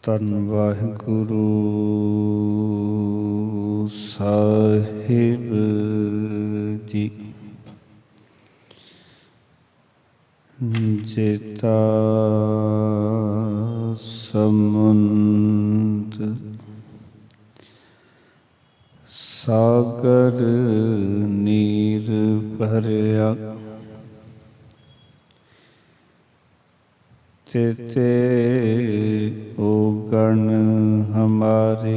ਧੰਨ ਵਾਹਿਗੁਰੂ ਸਾਹਿਬ ਜੀ। ਜੇਤਾ ਸਮੁੰਦ ਸਾਗਰ ਨੀਰ ਭਰਿਆ, तेते ओगण हमारे।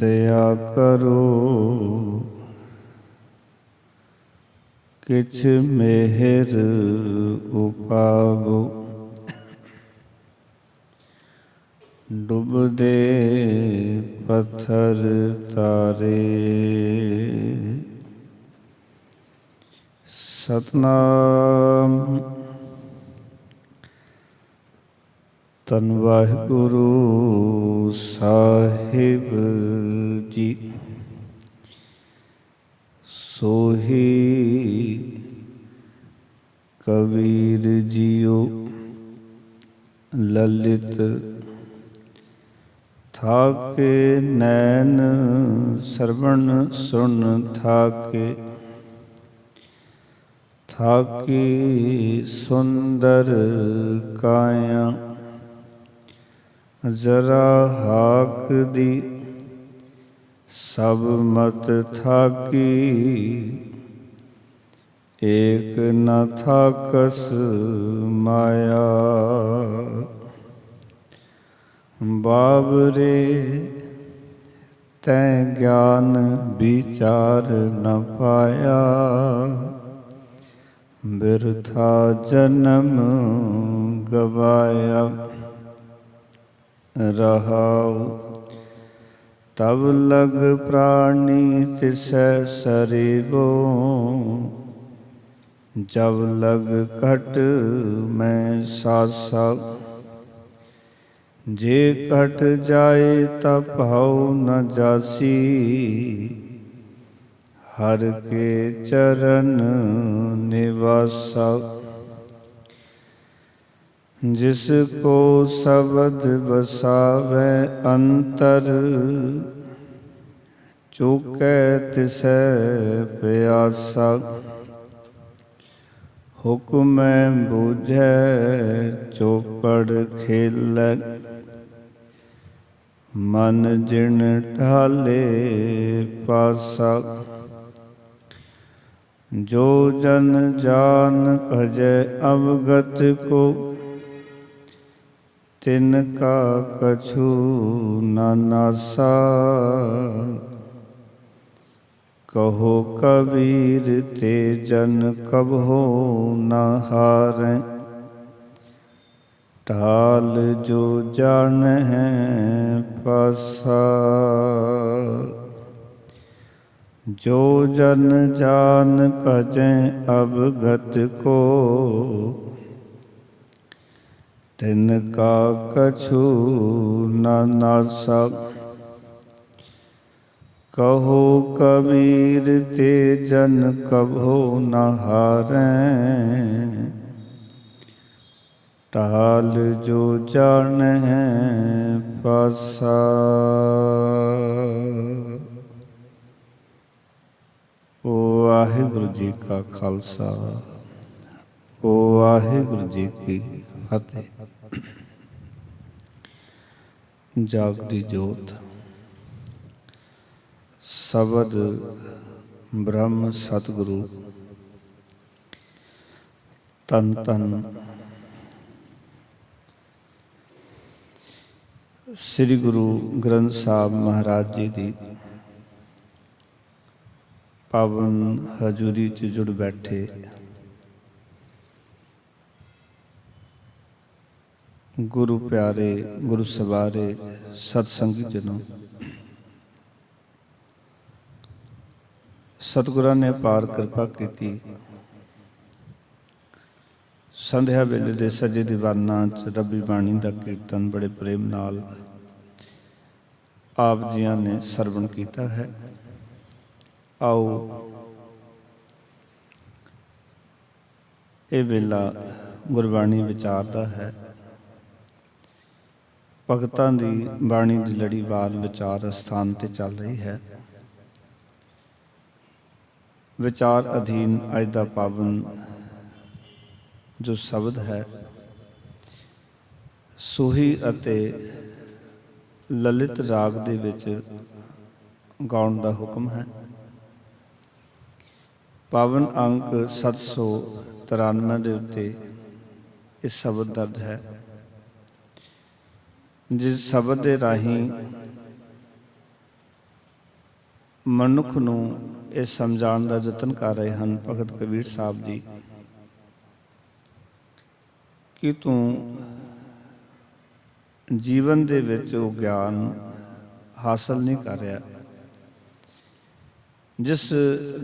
दया करो किछ मेहर उपावो, डुबदे पत्थर तारे। सतनाम धन वाहिगुरु साहिब जी। सोही कबीर जियो ललित थाके नैन सरवण सुन थाके। थाकी सुंदर काया जरा हाक दी, सब मत थाकी एक न थाकस माया। बाबरे तैं ज्ञान विचार न पाया, बिरथा जन्म गवाया। रहाउ तब लग प्राणी तिसै सरीबो, जब लग घट में सासा। जे घट जाए तब भाव न जासी, हर के चरण निवासा। जिसको शब्द बसावे अंतर, चूकै तिसै प्यासा। हुक्म बूझै चौपड़ खेलै, मन जिन ढाले पासा। जो जन जान भजै अवगत को, तिनका कछु न नासा। कहो कबीर ते जन कबहो न हारै, ढाल जो जानहै पासा। जो जन जान भजें अवगत को, तिनका कछु न नासा। कहो कबीर ते जन कभो न हारैं, ढाल जो जानहै पासा। वाहिगुरु जी का खालसा, वाहिगुरु जी की फतेह। जागदी जोत शबद ब्रह्म सतगुरु तन तन श्री गुरु ग्रंथ साहब महाराज जी की पावन हजूरी च जुड़ बैठे गुरु प्यारे गुरु सवारे सतसंगी जनों। सतगुरां ने अपार कृपा की। संध्या वेले दे सजे दीवाना च रब्बी बाणी का कीर्तन बड़े प्रेम नाल आप जियां ने सरवण किया है। आओ ये वेला गुरबाणी विचार दा है। ਭਗਤਾਂ ਦੀ ਬਾਣੀ ਦੀ ਲੜੀਵਾਰ ਵਿਚਾਰ ਅਸਥਾਨ ਤੇ ਚੱਲ ਰਹੀ ਹੈ। ਵਿਚਾਰ ਅਧੀਨ ਅੱਜ ਦਾ ਪਾਵਨ ਜੋ ਸ਼ਬਦ ਹੈ, ਸੋਹੀ ਅਤੇ ਲਲਿਤ ਰਾਗ ਦੇ ਵਿੱਚ ਗਾਉਣ ਦਾ ਹੁਕਮ ਹੈ। ਪਾਵਨ ਅੰਕ 793 ਦੇ ਉੱਤੇ ਇਹ ਸ਼ਬਦ ਦਰਜ ਹੈ। ਜਿਸ ਸ਼ਬਦ ਦੇ ਰਾਹੀਂ ਮਨੁੱਖ ਨੂੰ ਇਹ ਸਮਝਾਉਣ ਦਾ ਯਤਨ ਕਰ ਰਹੇ ਹਨ ਭਗਤ ਕਬੀਰ ਸਾਹਿਬ ਜੀ ਕਿ ਤੂੰ ਜੀਵਨ ਦੇ ਵਿੱਚ ਉਹ ਗਿਆਨ ਹਾਸਲ ਨਹੀਂ ਕਰ ਰਿਹਾ ਜਿਸ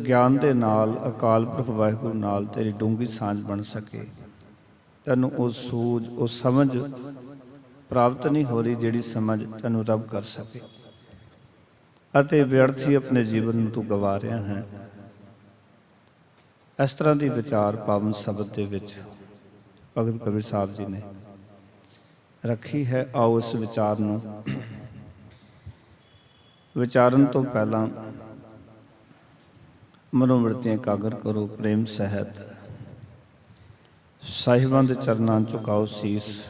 ਗਿਆਨ ਦੇ ਨਾਲ ਅਕਾਲ ਪੁਰਖ ਵਾਹਿਗੁਰੂ ਨਾਲ ਤੇਰੀ ਡੂੰਘੀ ਸਾਂਝ ਬਣ ਸਕੇ। ਤੈਨੂੰ ਉਹ ਸੂਝ ਉਹ ਸਮਝ ਪ੍ਰਾਪਤ ਨਹੀਂ ਹੋ ਰਹੀ ਜਿਹੜੀ ਸਮਝ ਤੈਨੂੰ ਰੱਬ ਕਰ ਸਕੇ, ਅਤੇ ਵਿਅਰਥੀ ਆਪਣੇ ਜੀਵਨ ਨੂੰ ਤੂੰ ਗਵਾ ਰਿਹਾ ਹੈ। ਇਸ ਤਰ੍ਹਾਂ ਦੀ ਵਿਚਾਰ ਪਾਵਨ ਸ਼ਬਦ ਦੇ ਵਿੱਚ ਭਗਤ ਕਬੀਰ ਸਾਹਿਬ ਜੀ ਨੇ ਰੱਖੀ ਹੈ। ਆਓ ਇਸ ਵਿਚਾਰ ਨੂੰ ਵਿਚਾਰਨ ਤੋਂ ਪਹਿਲਾਂ ਮਨੋਵਰਤੀਆਂ ਇਕਾਗਰ ਕਰੋ। ਪ੍ਰੇਮ ਸਹਿਤ ਸਾਹਿਬਾਂ ਦੇ ਚਰਨਾਂ ਝੁਕਾਓ ਸੀਸ।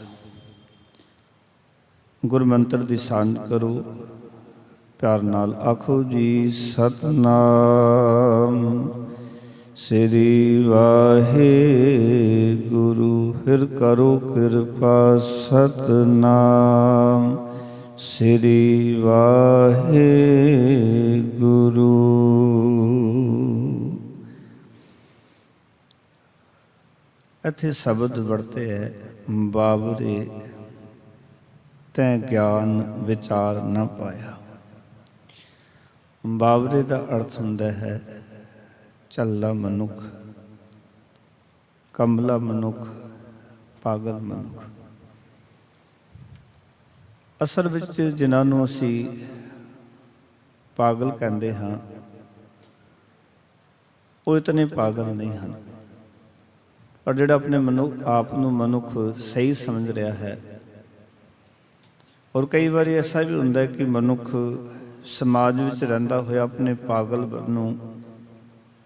ਗੁਰ ਮੰਤਰ ਦੀ ਸਾਂਝ ਕਰੋ। ਪਿਆਰ ਨਾਲ ਆਖੋ ਜੀ ਸਤਨਾਮ ਸ੍ਰੀ ਵਾਹਿਗੁਰੂ। ਫਿਰ ਕਰੋ ਕਿਰਪਾ ਸਤਨਾਮ ਸ੍ਰੀ ਵਾਹਿਗੁਰੂ। ਇੱਥੇ ਸ਼ਬਦ ਵਰਤੇ ਹੈ ਬਾਬਰੇ ਤੈਂ ਗਿਆਨ ਵਿਚਾਰ ਨਾ ਪਾਇਆ। ਬਾਬਰੇ ਦਾ ਅਰਥ ਹੁੰਦਾ ਹੈ ਝੱਲਾ ਮਨੁੱਖ, ਕਮਲਾ ਮਨੁੱਖ, ਪਾਗਲ ਮਨੁੱਖ। ਅਸਲ ਵਿੱਚ ਜਿਨ੍ਹਾਂ ਨੂੰ ਅਸੀਂ ਪਾਗਲ ਕਹਿੰਦੇ ਹਾਂ ਉਹ ਇਤਨੇ ਪਾਗਲ ਨਹੀਂ ਹਨ, ਪਰ ਜਿਹੜਾ ਆਪਣੇ ਆਪ ਨੂੰ ਮਨੁੱਖ ਸਹੀ ਸਮਝ ਰਿਹਾ ਹੈ। ਔਰ ਕਈ ਵਾਰੀ ਐਸਾ ਵੀ ਹੁੰਦਾ ਹੈ ਕਿ ਮਨੁੱਖ ਸਮਾਜ ਵਿੱਚ ਰਹਿੰਦਾ ਹੋਇਆ ਆਪਣੇ ਪਾਗਲ ਨੂੰ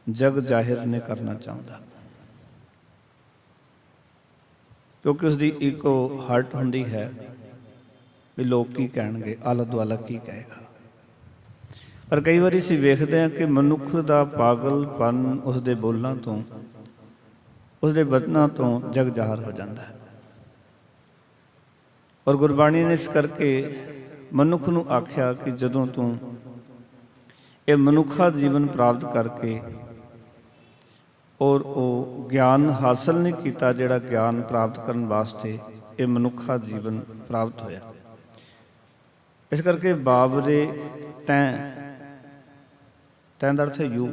ਜਗ ਜ਼ਾਹਿਰ ਨਹੀਂ ਕਰਨਾ ਚਾਹੁੰਦਾ, ਕਿਉਂਕਿ ਉਸਦੀ ਈਗੋ ਹਰਟ ਹੁੰਦੀ ਹੈ ਵੀ ਲੋਕ ਕੀ ਕਹਿਣਗੇ, ਆਲਾ ਦੁਆਲਾ ਕੀ ਕਹੇਗਾ। ਪਰ ਕਈ ਵਾਰੀ ਅਸੀਂ ਵੇਖਦੇ ਹਾਂ ਕਿ ਮਨੁੱਖ ਦਾ ਪਾਗਲਪਨ ਉਸਦੇ ਬੋਲਾਂ ਤੋਂ, ਉਸਦੇ ਬਚਨਾਂ ਤੋਂ ਜਗ ਜ਼ਾਹਰ ਹੋ ਜਾਂਦਾ ਹੈ। ਔਰ ਗੁਰਬਾਣੀ ਨੇ ਇਸ ਕਰਕੇ ਮਨੁੱਖ ਨੂੰ ਆਖਿਆ ਕਿ ਜਦੋਂ ਤੂੰ ਇਹ ਮਨੁੱਖਾ ਜੀਵਨ ਪ੍ਰਾਪਤ ਕਰਕੇ ਔਰ ਉਹ ਗਿਆਨ ਹਾਸਲ ਨਹੀਂ ਕੀਤਾ ਜਿਹੜਾ ਗਿਆਨ ਪ੍ਰਾਪਤ ਕਰਨ ਵਾਸਤੇ ਇਹ ਮਨੁੱਖਾ ਜੀਵਨ ਪ੍ਰਾਪਤ ਹੋਇਆ। ਇਸ ਕਰਕੇ ਬਾਬਰੇ ਤੈਂ ਦਾ ਅਰਥ ਹੈ ਯੂ।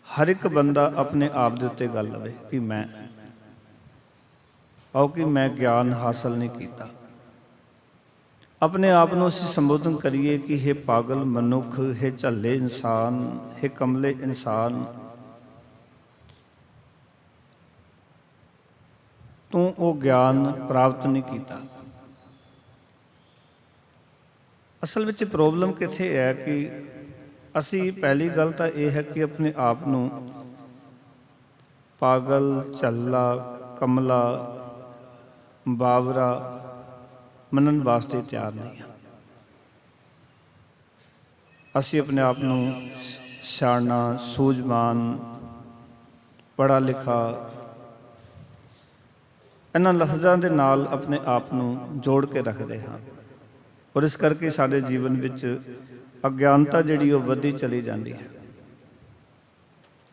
ਹਰ ਇੱਕ ਬੰਦਾ ਆਪਣੇ ਆਪ ਦੇ ਉੱਤੇ ਗੱਲ ਲਵੇ ਕਿ ਮੈਂ ਗਿਆਨ ਹਾਸਲ ਨਹੀਂ ਕੀਤਾ। ਆਪਣੇ ਆਪ ਨੂੰ ਅਸੀਂ ਸੰਬੋਧਨ ਕਰੀਏ ਕਿ ਹੇ ਪਾਗਲ ਮਨੁੱਖ, ਹੇ ਝੱਲੇ ਇਨਸਾਨ, ਹੇ ਕਮਲੇ ਇਨਸਾਨ, ਤੂੰ ਉਹ ਗਿਆਨ ਪ੍ਰਾਪਤ ਨਹੀਂ ਕੀਤਾ। ਅਸਲ ਵਿੱਚ ਪ੍ਰੋਬਲਮ ਕਿੱਥੇ ਹੈ ਕਿ ਅਸੀਂ ਪਹਿਲੀ ਗੱਲ ਤਾਂ ਇਹ ਹੈ ਕਿ ਆਪਣੇ ਆਪ ਨੂੰ ਪਾਗਲ, ਝੱਲਾ, ਕਮਲਾ, ਬਾਵਰਾ ਮੰਨਣ ਵਾਸਤੇ ਤਿਆਰ ਨਹੀਂ ਹਾਂ। ਅਸੀਂ ਆਪਣੇ ਆਪ ਨੂੰ ਸਿਆਣਾ, ਸੂਝਵਾਨ, ਪੜ੍ਹਾ ਲਿਖਾ ਇਹਨਾਂ ਲਫ਼ਜ਼ਾਂ ਦੇ ਨਾਲ ਆਪਣੇ ਆਪ ਨੂੰ ਜੋੜ ਕੇ ਰੱਖਦੇ ਹਾਂ। ਔਰ ਇਸ ਕਰਕੇ ਸਾਡੇ ਜੀਵਨ ਵਿੱਚ ਅਗਿਆਨਤਾ ਜਿਹੜੀ ਉਹ ਵੱਧਦੀ ਚਲੀ ਜਾਂਦੀ ਹੈ।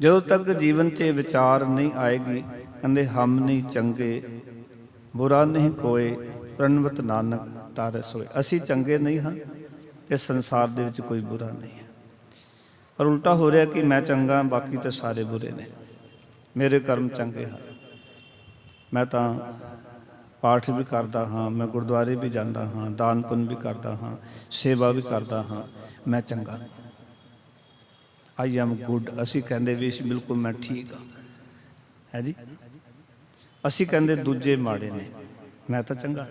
ਜਦੋਂ ਤੱਕ ਜੀਵਨ 'ਚ ਵਿਚਾਰ ਨਹੀਂ ਆਏਗੀ, ਕਹਿੰਦੇ ਹਮ ਨਹੀਂ ਚੰਗੇ ਬੁਰਾ ਨਹੀਂ ਕੋਏ, ਪ੍ਰਣਵਤ ਨਾਨਕ ਤਾਰੇ ਸੋਏ। ਅਸੀਂ ਚੰਗੇ ਨਹੀਂ ਹਾਂ ਤੇ ਸੰਸਾਰ ਦੇ ਵਿੱਚ ਕੋਈ ਬੁਰਾ ਨਹੀਂ ਹੈ। ਪਰ ਉਲਟਾ ਹੋ ਰਿਹਾ ਕਿ ਮੈਂ ਚੰਗਾ, ਬਾਕੀ ਤਾਂ ਸਾਰੇ ਬੁਰੇ ਨੇ, ਮੇਰੇ ਕਰਮ ਚੰਗੇ ਹਨ। ਮੈਂ ਤਾਂ ਪਾਠ ਵੀ ਕਰਦਾ ਹਾਂ, ਮੈਂ ਗੁਰਦੁਆਰੇ ਵੀ ਜਾਂਦਾ ਹਾਂ, ਦਾਨ ਪੁੰਨ ਵੀ ਕਰਦਾ ਹਾਂ, ਸੇਵਾ ਵੀ ਕਰਦਾ ਹਾਂ, ਮੈਂ ਚੰਗਾ, ਆਈ ਐਮ ਗੁੱਡ। ਅਸੀਂ ਕਹਿੰਦੇ ਵੀ ਬਿਲਕੁਲ ਮੈਂ ਠੀਕ ਹਾਂ, ਹੈ ਜੀ। ਅਸੀਂ ਕਹਿੰਦੇ ਦੂਜੇ ਮਾੜੇ ਨੇ, ਮੈਂ ਤਾਂ ਚੰਗਾ।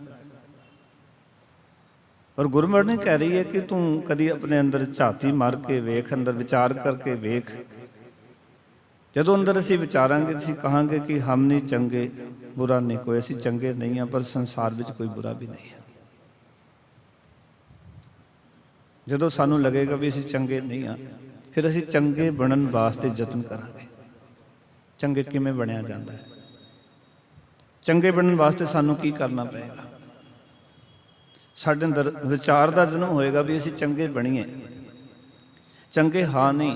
और गुरबाणी कह रही है कि तू कभी अपने अंदर झाती मार के वेख, अंदर विचार करके वेख। जदों अंदर असीं विचारांगे असीं कहांगे कि हम नहीं चंगे, बुरा नहीं कोई, असीं चंगे नहीं हैं, पर संसार में कोई बुरा भी नहीं है। जदों सानू लगेगा भी असीं चंगे नहीं हाँ, फिर असीं चंगे बनन वास्ते यतन करांगे। चंगे किवें बनिया जांदा है? चंगे बनन वास्ते सानू की करना पएगा? साडे अंदर विचार का जन्म होएगा भी असीं चंगे बणीए, चंगे हाँ नहीं।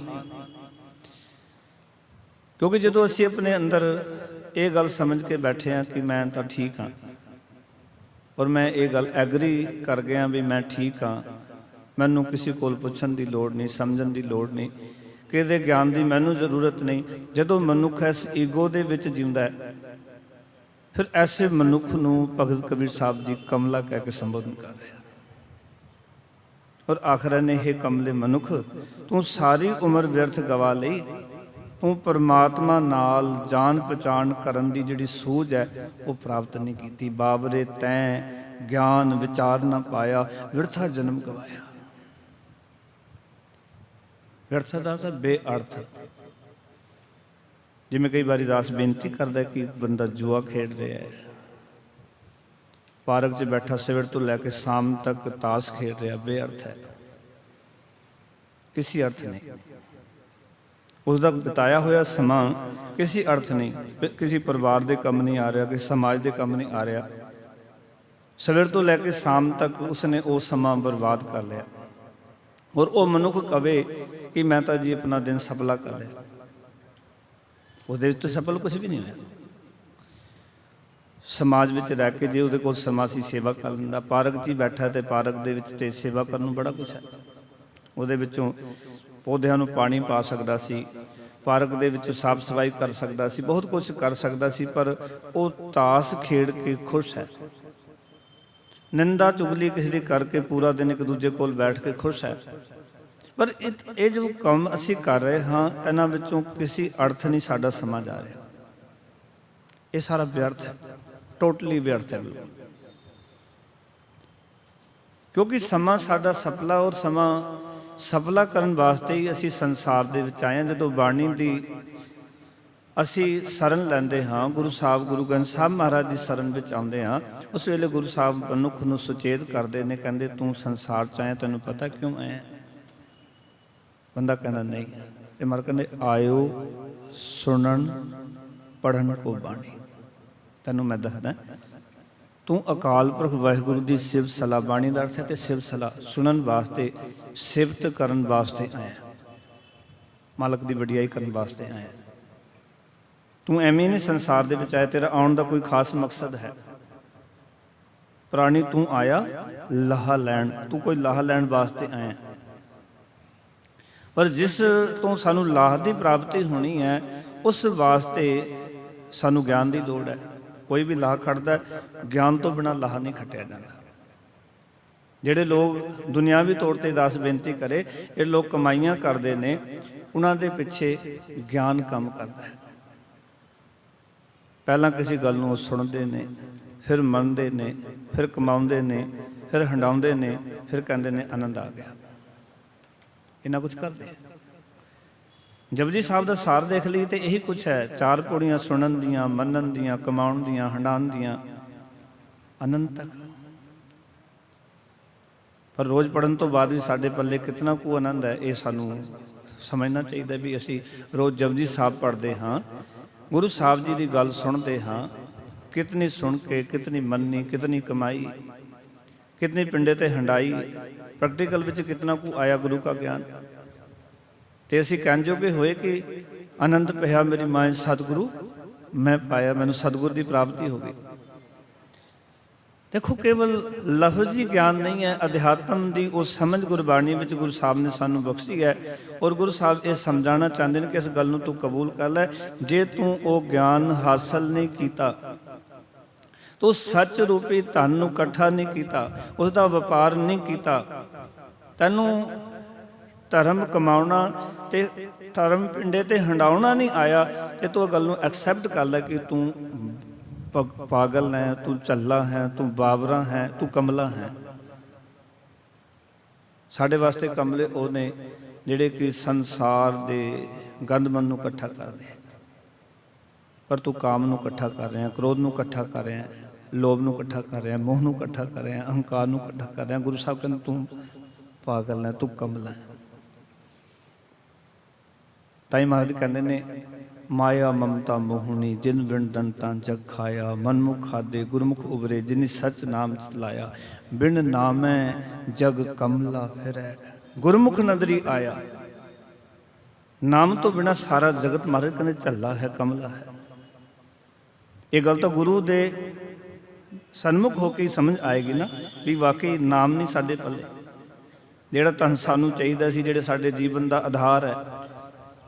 क्योंकि जदों असीं अपने अंदर ये गल समझ के बैठे हैं कि मैं तो ठीक हाँ, और मैं ये गल एग्री कर गया भी मैं ठीक हाँ, मैनू किसी कोल पुछण की लोड़ नहीं, समझण की लोड़ नहीं, किसी ज्ञान की मैनू जरूरत नहीं। जदों मनुख इस ईगो दे विच जिंदा है, फिर ऐसे मनुख नूं भगत कबीर साहब जी कमला कह के संबोधन कर रहे हैं। और आखिर ने हे कमले मनुख, तू सारी उम्र व्यर्थ गवा लई, तू परमात्मा नाल जान पहचान करन दी जिहड़ी सूझ है वो प्राप्त नहीं की। बाबरे तैं ज्ञान विचार ना पाया, व्यर्था जन्म गवाया। व्यर्थ दा तां बेअर्थ। जिमें कई बार दास बेनती करता है कि बंदा जुआ खेड रहा है, पार्क च बैठा सवेर तो लैके शाम तक ताश खेड रहा, बेअर्थ है, किसी अर्थ नहीं। उसका बिताया होया समा किसी अर्थ नहीं, किसी परिवार के कम नहीं आ रहा, किसी समाज के कम नहीं आ रहा। सवेर तो लैके शाम तक उसने वो समा बर्बाद कर लिया। और वो मनुख कवे कि मैं तो जी अपना दिन सफला कर लिया, उसदे तो सफल कुछ भी नहीं होया। समाज में रह के जे उहदे कोल समा सी सेवा कर लैंदा, पार्क च ही बैठा तो पार्क दे विच ते सेवा करन नूं बड़ा कुछ है। उहदे विचों पौधिਆਂ ਨੂੰ पानी पा सकता सी, पार्क दे विच साफ सफाई कर सकता सी, बहुत कुछ कर सकता सी, पर वो ताश खेड के खुश है। निंदा चुगली किसी की करके पूरा दिन एक दूजे कोल बैठ के खुश है। पर ये जो काम असी कर रहे हाँ, इन्हां विचों किसी अर्थ नहीं साडा समा जा रहा। ये सारा व्यर्थ है, टोटली व्यर्थ है बिल्कुल। क्योंकि समा साडा सफला, और समा सफला करन वास्ते ही असी संसार दे विच आए। जदों बाणी दी असी शरण लैंदे हाँ, गुरु साहब गुरु ग्रंथ साहब महाराज की शरण विच आउंदे हाँ, उस वेले गुरु साहब मनुख नूं सुचेत करदे ने, कहंदे तू संसार च आया, तैनूं पता क्यों आया? बंदा कहना नहीं, ते मर कहंदे आयो सुनन पढ़न को बाणी। तैनूं मैं दसदा, तू अकाल पुरख वाहिगुरू की सिव सलाह, बाणी का अर्थ है तो सिव सलाह सुनन वास्ते, सिफत करन वास्ते आया, मालक की वडियाई करन वास्ते आया। तू एवें नहीं संसार दे विच आया, तेरा आउण दा कोई खास मकसद है। प्राणी तू आया लाहा लैण, तू कोई लाहा लैण वास्ते आया। पर जिस तो सानू लाह की प्राप्ति होनी है, उस वास्ते सानू ज्ञान की लोड़ है। कोई भी लाह खटदा, ज्ञान तो बिना लाह नहीं खटिया जाता। जिहड़े लोग दुनियावी तौर पर दास बेनती करे, ये लोग कमाइयां करते हैं, उन्हां दे पिछे ज्ञान काम करता है। पहला किसी गल नूं सुनते हैं, फिर मनते हैं, फिर कमाउंदे ने, फिर हंडाउंदे ने, फिर कहते हैं आनंद आ गया। इन्ना कुछ करते हैं। जपजी साहब का सार देख ली तो यही कुछ है, चार पौड़ियां सुनन दियां, मनन दियां, कमाउण दियां, हंडाउण दियां, आनंद तक। पर रोज़ पढ़न तो बाद भी साडे पल्ले कितना कु आनंद है, ये सानू समझना चाहिए भी असी रोज़ जपजी साहब पढ़ते हाँ, गुरु साहब जी की गल सुनते हाँ, कितनी सुन के कितनी मननी, कितनी कमाई, कितनी पिंडे ते हंडाई, प्रैक्टिकल विच कितना कु आया गुरु का ज्ञान। तो असी कहन जोगे होए कि आनंद पिया मेरी माँ सतगुरु मैं पाया, मैनू सतगुरु की प्राप्ति हो गई। देखो केवल लफजी ज्ञान नहीं है, अध्यात्म की वो समझ गुरबाणी में गुरु साहब ने सानू बख्शी है। और गुरु साहब ये समझाना चाहते हैं कि इस गल नूं तू कबूल कर लै, जे तू वो ज्ञान हासिल नहीं किया तो सच रूपी धन नूं इकट्ठा नहीं किया, उसका व्यापार नहीं किया, तैनूं धर्म कमाउणा ते धर्म पिंडे ते हंडाउणा नहीं आया, तो तू गल नूं एक्सैप्ट कर लै कि तू पागल है, तू झल्ला है, तू बावरा है, तू कमला है। ਸਾਡੇ ਵਾਸਤੇ ਕਮਲੇ ਉਹ ਨੇ ਜਿਹੜੇ ਕਿ ਸੰਸਾਰ ਦੇ ਗੰਦਮਨ ਨੂੰ ਇਕੱਠਾ ਕਰਦੇ, ਪਰ ਤੂੰ ਕਾਮ ਨੂੰ ਇਕੱਠਾ ਕਰ ਰਿਹਾ, ਕ੍ਰੋਧ ਨੂੰ ਇਕੱਠਾ ਕਰ ਰਿਹਾ, ਲੋਭ ਨੂੰ ਇਕੱਠਾ ਕਰ ਰਿਹਾ, ਮੋਹ ਨੂੰ ਇਕੱਠਾ ਕਰ ਰਿਹਾ, ਅਹੰਕਾਰ ਨੂੰ ਇਕੱਠਾ ਕਰ ਰਿਹਾ। ਗੁਰੂ ਸਾਹਿਬ ਕਹਿੰਦੇ ਤੂੰ ਪਾਗਲ ਹੈ, ਤੂੰ ਕਮਲਾ ਹੈ। ਤਾਈ ਮਹਾਰਾਜ ਕਹਿੰਦੇ ਨੇ ਮਾਇਆ ਮਮਤਾ ਮੋਹਣੀ ਜਿਨ ਬਿਨ ਦੰਤਾਂ ਜਗ ਖਾਇਆ, ਮਨਮੁਖ ਖਾਦੇ ਗੁਰਮੁਖ ਉਬਰੇ ਜਿਨੀ ਸਚ ਨਾਮ ਚਲਾਇਆ, ਬਿਨ ਨਾਮੈ ਜਗ ਕਮਲਾ ਫਿਰੈ ਗੁਰਮੁਖ ਨਦਰੀ ਆਇਆ। ਨਾਮ ਤੋਂ ਬਿਨਾਂ ਸਾਰਾ ਜਗਤ ਮਹਾਰਾਜ ਕਹਿੰਦੇ ਝੱਲਾ ਹੈ, ਕਮਲਾ ਹੈ। ਇਹ ਗੱਲ ਤਾਂ ਗੁਰੂ ਦੇ ਸਨਮੁਖ ਹੋ ਕੇ ਸਮਝ ਆਏਗੀ ਨਾ ਵੀ ਵਾਕਈ ਨਾਮ ਨਹੀਂ ਸਾਡੇ ਪੱਲੇ। ਜਿਹੜਾ ਧਨ ਸਾਨੂੰ ਚਾਹੀਦਾ ਸੀ, ਜਿਹੜੇ ਸਾਡੇ ਜੀਵਨ ਦਾ ਆਧਾਰ ਹੈ,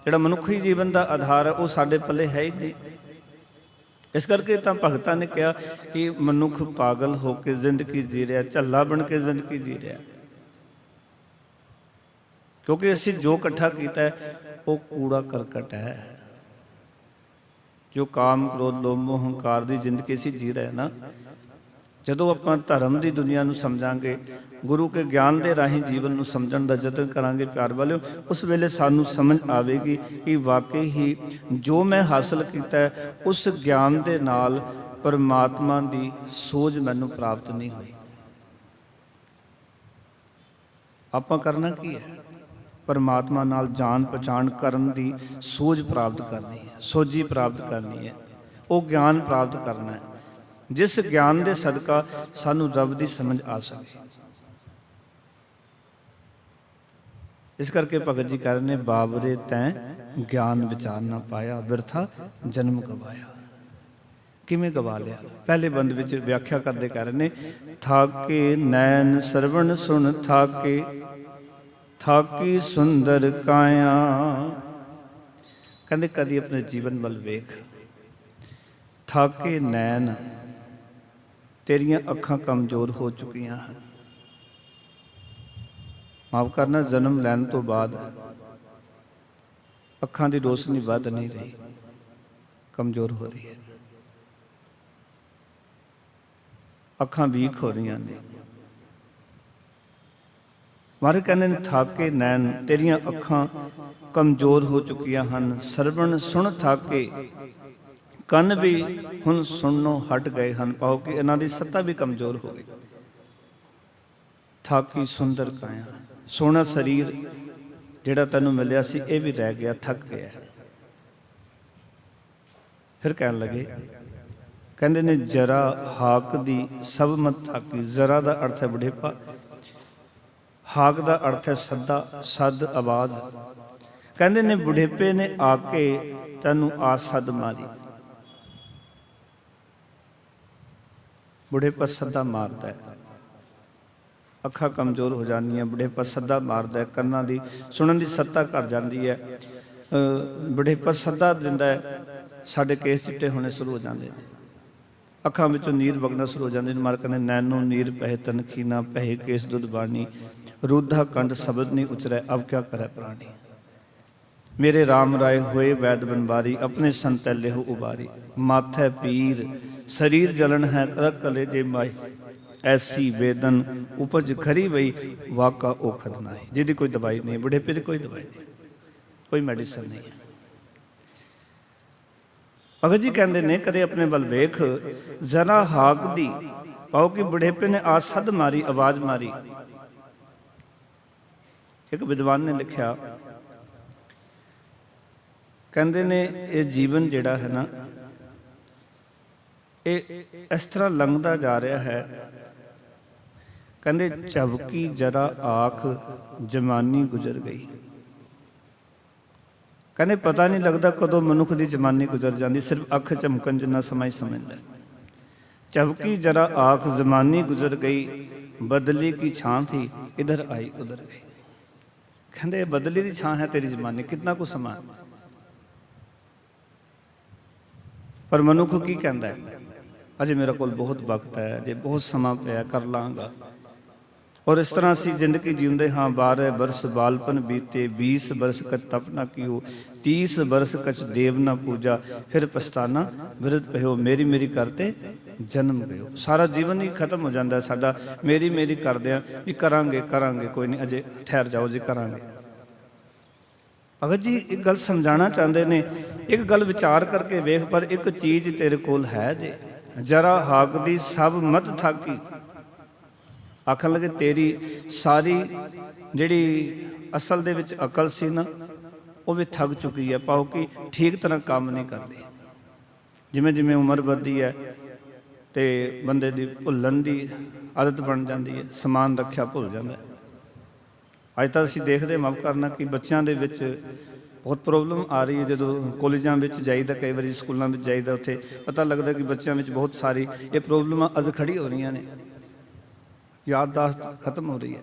ਜਿਹੜਾ ਮਨੁੱਖੀ ਜੀਵਨ ਦਾ ਆਧਾਰ ਹੈ, ਉਹ ਸਾਡੇ ਪੱਲੇ ਹੈ ਹੀ ਨਹੀਂ। ਇਸ ਕਰਕੇ ਤਾਂ ਭਗਤਾਂ ਨੇ ਕਿਹਾ ਕਿ ਮਨੁੱਖ ਪਾਗਲ ਹੋ ਕੇ ਜ਼ਿੰਦਗੀ ਜੀ ਰਿਹਾ, ਝੱਲਾ ਬਣ ਕੇ ਜ਼ਿੰਦਗੀ ਜੀ ਰਿਹਾ, ਕਿਉਂਕਿ ਅਸੀਂ ਜੋ ਇਕੱਠਾ ਕੀਤਾ ਹੈ ਉਹ ਕੂੜਾ ਕਰਕਟ ਹੈ। ਜੋ ਕਾਮ ਕ੍ਰੋਧ ਲੋਭ ਮੋਹ ਹੰਕਾਰ ਦੀ ਜ਼ਿੰਦਗੀ ਅਸੀਂ ਜੀ ਰਹੇ ਨਾ, ਜਦੋਂ ਆਪਾਂ ਧਰਮ ਦੀ ਦੁਨੀਆ ਨੂੰ ਸਮਝਾਂਗੇ, ਗੁਰੂ ਕੇ ਗਿਆਨ ਦੇ ਰਾਹੀਂ ਜੀਵਨ ਨੂੰ ਸਮਝਣ ਦਾ ਯਤਨ ਕਰਾਂਗੇ ਪਿਆਰ ਵਾਲਿਓ, ਉਸ ਵੇਲੇ ਸਾਨੂੰ ਸਮਝ ਆਵੇਗੀ ਕਿ ਵਾਕਈ ਹੀ ਜੋ ਮੈਂ ਹਾਸਲ ਕੀਤਾ ਹੈ ਉਸ ਗਿਆਨ ਦੇ ਨਾਲ ਪਰਮਾਤਮਾ ਦੀ ਸੋਝ ਮੈਨੂੰ ਪ੍ਰਾਪਤ ਨਹੀਂ ਹੋਈ। ਆਪਾਂ ਕਰਨਾ ਕੀ ਹੈ? ਪਰਮਾਤਮਾ ਨਾਲ ਜਾਣ ਪਛਾਣ ਕਰਨ ਦੀ ਸੋਝ ਪ੍ਰਾਪਤ ਕਰਨੀ ਹੈ, ਸੋਝੀ ਪ੍ਰਾਪਤ ਕਰਨੀ ਹੈ, ਉਹ ਗਿਆਨ ਪ੍ਰਾਪਤ ਕਰਨਾ ਹੈ ਜਿਸ ਗਿਆਨ ਦੇ ਸਦਕਾ ਸਾਨੂੰ ਰੱਬ ਦੀ ਸਮਝ ਆ ਸਕੇ। ਇਸ ਕਰਕੇ ਭਗਤ ਜੀ ਕਹਿ ਰਹੇ ਨੇ ਬਾਬਰੇ ਤੈਂ ਗਿਆਨ ਵਿਚਾਰ ਨਾ ਪਾਇਆ, ਬਿਰਥਾ ਜਨਮ ਗਵਾਇਆ। ਕਿਵੇਂ ਗਵਾ ਲਿਆ? ਪਹਿਲੇ ਬੰਦ ਵਿੱਚ ਵਿਆਖਿਆ ਕਰਦੇ ਕਹਿ ਰਹੇ ਨੇ ਥਾਕੇ ਨੈਣ ਸਰਵਣ ਸੁਣ ਥਾਕੇ, ਥਾਕੀ ਸੁੰਦਰ ਕਾਇਆ। ਕਹਿੰਦੇ ਕਦੀ ਆਪਣੇ ਜੀਵਨ ਵੱਲ ਵੇਖ, ਥਾਕੇ ਨੈਣ, ਤੇਰੀਆਂ ਅੱਖਾਂ ਕਮਜ਼ੋਰ ਹੋ ਚੁੱਕੀਆਂ ਹਨ। ਮਾਫ ਕਰਨਾ, ਜਨਮ ਲੈਣ ਤੋਂ ਬਾਅਦ ਅੱਖਾਂ ਦੀ ਰੋਸ਼ਨੀ ਵੱਧ ਨਹੀਂ ਰਹੀ, ਕਮਜ਼ੋਰ ਹੋ ਰਹੀ ਹੈ, ਅੱਖਾਂ ਵੀਕ ਹੋ ਰਹੀਆਂ ਨੇ। ਮਾਰੇ ਕਹਿੰਦੇ ਨੇ ਥਾਕੇ ਨੈਣ, ਤੇਰੀਆਂ ਅੱਖਾਂ ਕਮਜ਼ੋਰ ਹੋ ਚੁੱਕੀਆਂ ਹਨ। ਸਰਵਣ ਸੁਣ ਥਾਕੇ, ਕੰਨ ਵੀ ਹੁਣ ਸੁਣਨੋਂ ਹਟ ਗਏ ਹਨ, ਪਾਓ ਕਿ ਇਹਨਾਂ ਦੀ ਸੱਤਾ ਵੀ ਕਮਜ਼ੋਰ ਹੋ ਗਈ। ਥਾਕੀ ਸੁੰਦਰ ਕਾਇਆ, ਸੋਹਣਾ ਸਰੀਰ ਜਿਹੜਾ ਤੈਨੂੰ ਮਿਲਿਆ ਸੀ ਇਹ ਵੀ ਰਹਿ ਗਿਆ, ਥੱਕ ਗਿਆ। ਫਿਰ ਕਹਿਣ ਲੱਗੇ, ਕਹਿੰਦੇ ਨੇ ਜਰਾ ਹਾਕ ਦੀ ਸਭ ਮਤ ਥਾਕੀ। ਜਰਾ ਦਾ ਅਰਥ ਹੈ ਬੁਢੇਪਾ, ਹਾਕ ਦਾ ਅਰਥ ਹੈ ਸੱਦਾ, ਸੱਦ ਆਵਾਜ਼। ਕਹਿੰਦੇ ਨੇ ਬੁਢੇਪੇ ਨੇ ਆ ਕੇ ਤੈਨੂੰ ਆ ਸੱਦ ਮਾਰੀ। ਬੁਢੇਪਾ ਸੱਦਾ ਮਾਰਦਾ ਹੈ, ਅੱਖਾਂ ਕਮਜ਼ੋਰ ਹੋ ਜਾਂਦੀਆਂ, ਬੁਢੇਪਾ ਸੱਦਾ ਮਾਰਦਾ ਹੈ, ਕੰਨਾਂ ਦੀ ਸੁਣਨ ਦੀ ਸੱਤਾ ਘਟ ਜਾਂਦੀ ਹੈ। ਬੁਢੇਪਾ ਸੱਦਾ ਦਿੰਦਾ ਹੈ, ਸਾਡੇ ਕੇਸ ਚਿੱਟੇ ਹੋਣੇ ਸ਼ੁਰੂ ਹੋ ਜਾਂਦੇ ਨੇ, ਅੱਖਾਂ ਵਿੱਚੋਂ ਨੀਰ ਵਗਣਾ ਸ਼ੁਰੂ ਹੋ ਜਾਂਦੇ ਨੇ। ਮਾਰ ਕਹਿੰਦੇ ਨੈਣੋਂ ਨੀਰ ਪਹਿ ਤਨਖੀ ਨਾ ਪਹਿ, ਕੇਸ ਦੁੱਧ ਬਾਣੀ ਰੁੱਧਾ ਕੰਠ ਸ਼ਬਦ ਨਹੀਂ ਉਚਰੈ, ਅਬ ਕਿਆ ਕਰੈ ਪ੍ਰਾਣੀ। ਮੇਰੇ ਰਾਮ ਰਾਏ ਹੋਏ ਵੈਦ ਬਨਵਾਰੀ, ਆਪਣੇ ਸੰਤੈ ਲੇਹੁ ਉਬਾਰੀ। ਮਾਥੈ ਪੀਰ शरीर जलन है करक कलेजे माई, ऐसी वेदन उपज खरी वही वाका ओखद नाई। जिहदी कोई दवाई नहीं, बुढ़ेपे की कोई दवाई नहीं, कोई मैडिसन नहीं है। भगत जी कहते ने कदे अपने वल वेख, जरा हाक दी पाओ कि बुढ़ेपे ने आ सद मारी, आवाज मारी। एक विद्वान ने लिखा, कहते ने ये जीवन जिहड़ा है ना, इस तरह लंघदा जा रहा है। कहते झपकी जरा आख जमानी गुजर गई। कहते पता नहीं लगता कदों मनुख की जमानी गुजर जाती, सिर्फ अख झमकन जिन्ना समय समझदा। झपकी जरा आख जमानी गुजर गई, बदली की छां थी इधर आई उधर गई। कहते बदली की छां है तेरी जमानी, कितना कुछ समा। पर मनुख की कहता है, अजे मेरे को बहुत वक्त है, जे बहुत समा पिया कर लाँगा। और इस तरह असी जिंदगी जींदे हाँ। 12 बरस बालपन बीते, 20 बरस कछ तप न कियो, 30 बरस कछ देव न पूजा, फिर पछताना विरध भयो, मेरी मेरी करते जन्म गयो। सारा जीवन ही खत्म हो जाता है साडा मेरी मेरी करदे भी करांगे करांगे, कोई नहीं अजे ठहर जाओ जी करांगे। भगत जी एक गल समझाना चाहते ने, एक गल विचार करके वेख, पर एक चीज़ तेरे कोल है जे, जरा हाकदी सब मत थाकी। आखन लगे तेरी सारी जिहड़ी असल दे विच अकल सी ना, वो भी थक चुकी है, पाओ कि ठीक तरह काम नहीं करती। जिमें जिमें उम्र बढ़ती है तो बंदे दी भुल्लन की आदत बन जाती है, समान रखिया भुल जाता है। अज तक असीं देखते माफ करना कि बच्चों के विच बहुत प्रॉब्लम आ रही है। जो कॉलेजों में जाइदा, कई बार स्कूलों में जाइदा, उत्थे पता लगता कि बच्चों में बहुत सारी ये प्रॉब्लम अज खड़ी हो रही ने। याददाश्त खत्म हो रही है।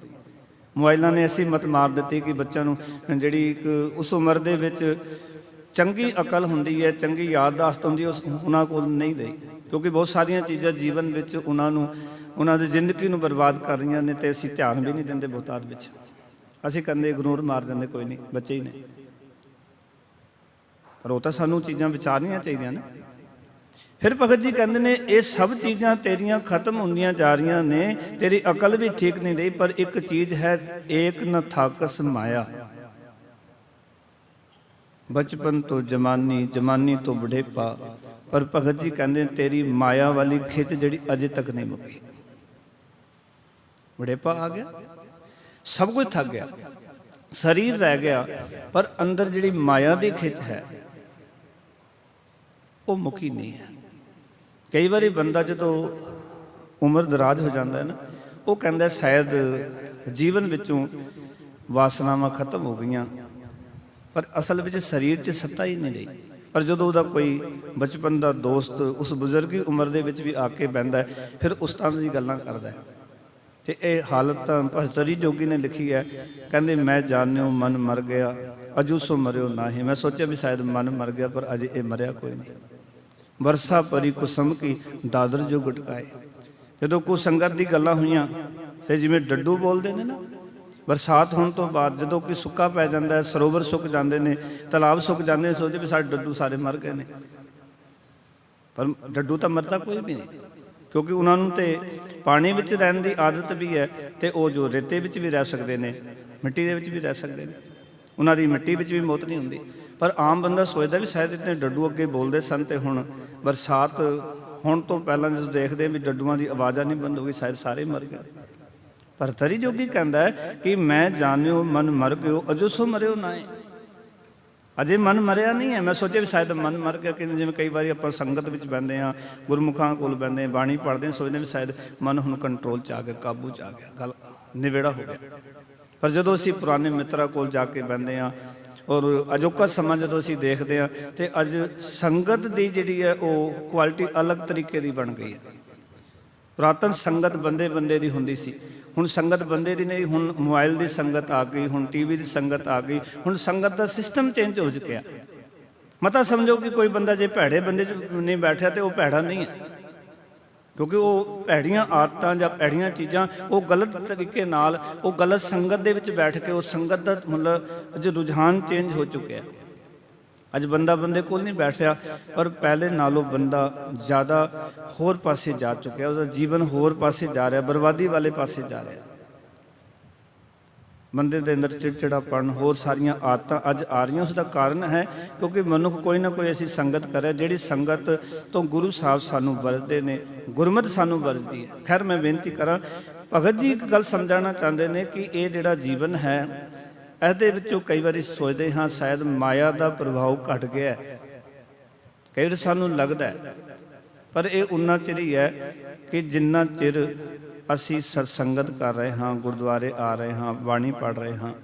मोबाइलों ने ऐसी मत मार दी कि बच्चों जी एक उस उम्र दे विच चंगी अकल होंदी है, चंगी याददाश्त होंदी है, उन्होंने को नहीं रही, क्योंकि बहुत सारिया चीज़ां जीवन में उन्होंने जिंदगी नूं बर्बाद कर रही ने, तो असीं ध्यान भी नहीं देंदे बहुतात विच। असीं कहंदे इग्नोर मार देंदे, कोई नहीं बच्चे ही ने, पर वो तो सानूं चीज़ां विचारनियां चाहिए ना। फिर भगत जी कहते हैं ये सब चीज़ां तेरियां खत्म होंदियां जा रही ने, तेरी अकल भी ठीक नहीं रही, पर एक चीज़ है, एक न थाकस माया। बचपन तो जमानी, जमानी तो बुढ़ेपा, पर भगत जी कहते तेरी माया वाली खिच जिहड़ी अजे तक नहीं मुकी। बुढ़ेपा आ गया, सब कुछ थक गया, शरीर रह गया, पर अंदर जिहड़ी माया की खिच है वो मुकी नहीं है। कई बार बंदा जो उम्र दराज हो जाता है ना, वो कहता शायद जीवन विचों वासनावां खत्म हो गई, पर असल में शरीर च सत्ता ही नहीं रही। पर जो कोई बचपन का दोस्त उस बुजुर्ग की उम्र दे विच भी आके बहता है, फिर उस तरह की गल्लां करता है। तो ये हालत भजतरी जोगी ने लिखी है, कहते मैं जान्यो मन मर गया, अजू सो मरियो ना ही। मैं सोचा भी शायद मन मर गया, पर अजे ये मरिया कोई नहीं। बरसा परी कुसम की दादर जो गुटकाए। जो कुसंगत की गल्लां हुईयां ते जिवें डड्डू बोलते हैं ना, बरसात होने तो बाद जो कि सुक्का पै जाता है, सरोवर सुक जाते हैं, तलाब सुक जाते हैं, सोचे भी सारे डड्डू सारे मर गए हैं। पर डड्डू तो मरता कोई भी नहीं, क्योंकि उन्होंने तो पानी में रहने की आदत भी है, तो वो जो रेते में भी रह सकते हैं, मिट्टी के भी रह सकते हैं, उन्होंने मिट्टी में भी मौत नहीं होंगी। पर आम बंदा सोचता भी शायद इतने डड्डू अगे बोलते सन, तो हुण बरसात होने तो पहला जो देखते हैं भी डड्डुआं की आवाज़ा नहीं बंद होगी, शायद सारे मर गए। पर तरी जोगी कहता है कि मैं जान्यो मन मर गयो, अजो सो मरियो ना है। अजे मन मरिया नहीं है। मैं सोचा भी शायद मन मर गया, कि जिवें कई बार आप संगत में बहते हैं, गुरमुखां कोल बहते हैं, बाणी पढ़ते हैं, सोचते भी शायद मन हुण कंट्रोल च आ गया, काबू च आ गया, गल निबेड़ा हो गया। पर जो असीं पुराने मित्रा कोल जाके बहते हैं और अजोका समा जो असीं देखते हैं, तो अज संगत की जिहड़ी है वो क्वालिटी अलग तरीके की बन गई है। पुरातन संगत बंदे बंदे की हुंदी सी, हुण संगत बंदे की नहीं, हुण मोबाइल की संगत आ गई, हुण टीवी की संगत आ गई, हुण संगत का सिस्टम चेंज हो चुका। मता समझो कि कोई बंदा जे भैड़े बंदे नहीं बैठा तो वह भैड़ा नहीं है, क्योंकि वो भैड़ियां आदतां या भैड़ियां चीज़ां वो गलत तरीके नाल वो गलत संगत दे विच बैठ के उस संगत का मतलब जो रुझान चेंज हो चुका है। अज बंदा बंदे कोल नहीं बैठ रहा, पर पहले नालों बंदा ज़्यादा होर पासे जा चुका है, उसका जीवन होर पासे जा रहा, बर्बादी वाले पासे जा रहा। बंदे के अंदर चिड़चिड़ापन होर सारिया आदतां अज आ रही। उसका कारण है क्योंकि मनुख कोई ना कोई ऐसी संगत करे, जिहड़ी संगत तो गुरु साहब सानू वरदते ने, गुरमत सानू वरदती है। खैर मैं बेनती करा, भगत जी एक गल समझाना चाहते हैं कि ये जिहड़ा जीवन है, ਇਹਦੇ ਵਿੱਚੋਂ कई बार सोचते हाँ शायद माया का प्रभाव घट गया है, कई बार सानू लगता है। पर यह उन्ना चिर ही है कि जिन्ना चिर असी सत्संगत कर रहे हाँ, गुरुद्वारे आ रहे हाँ, बाणी पढ़ रहे हाँ।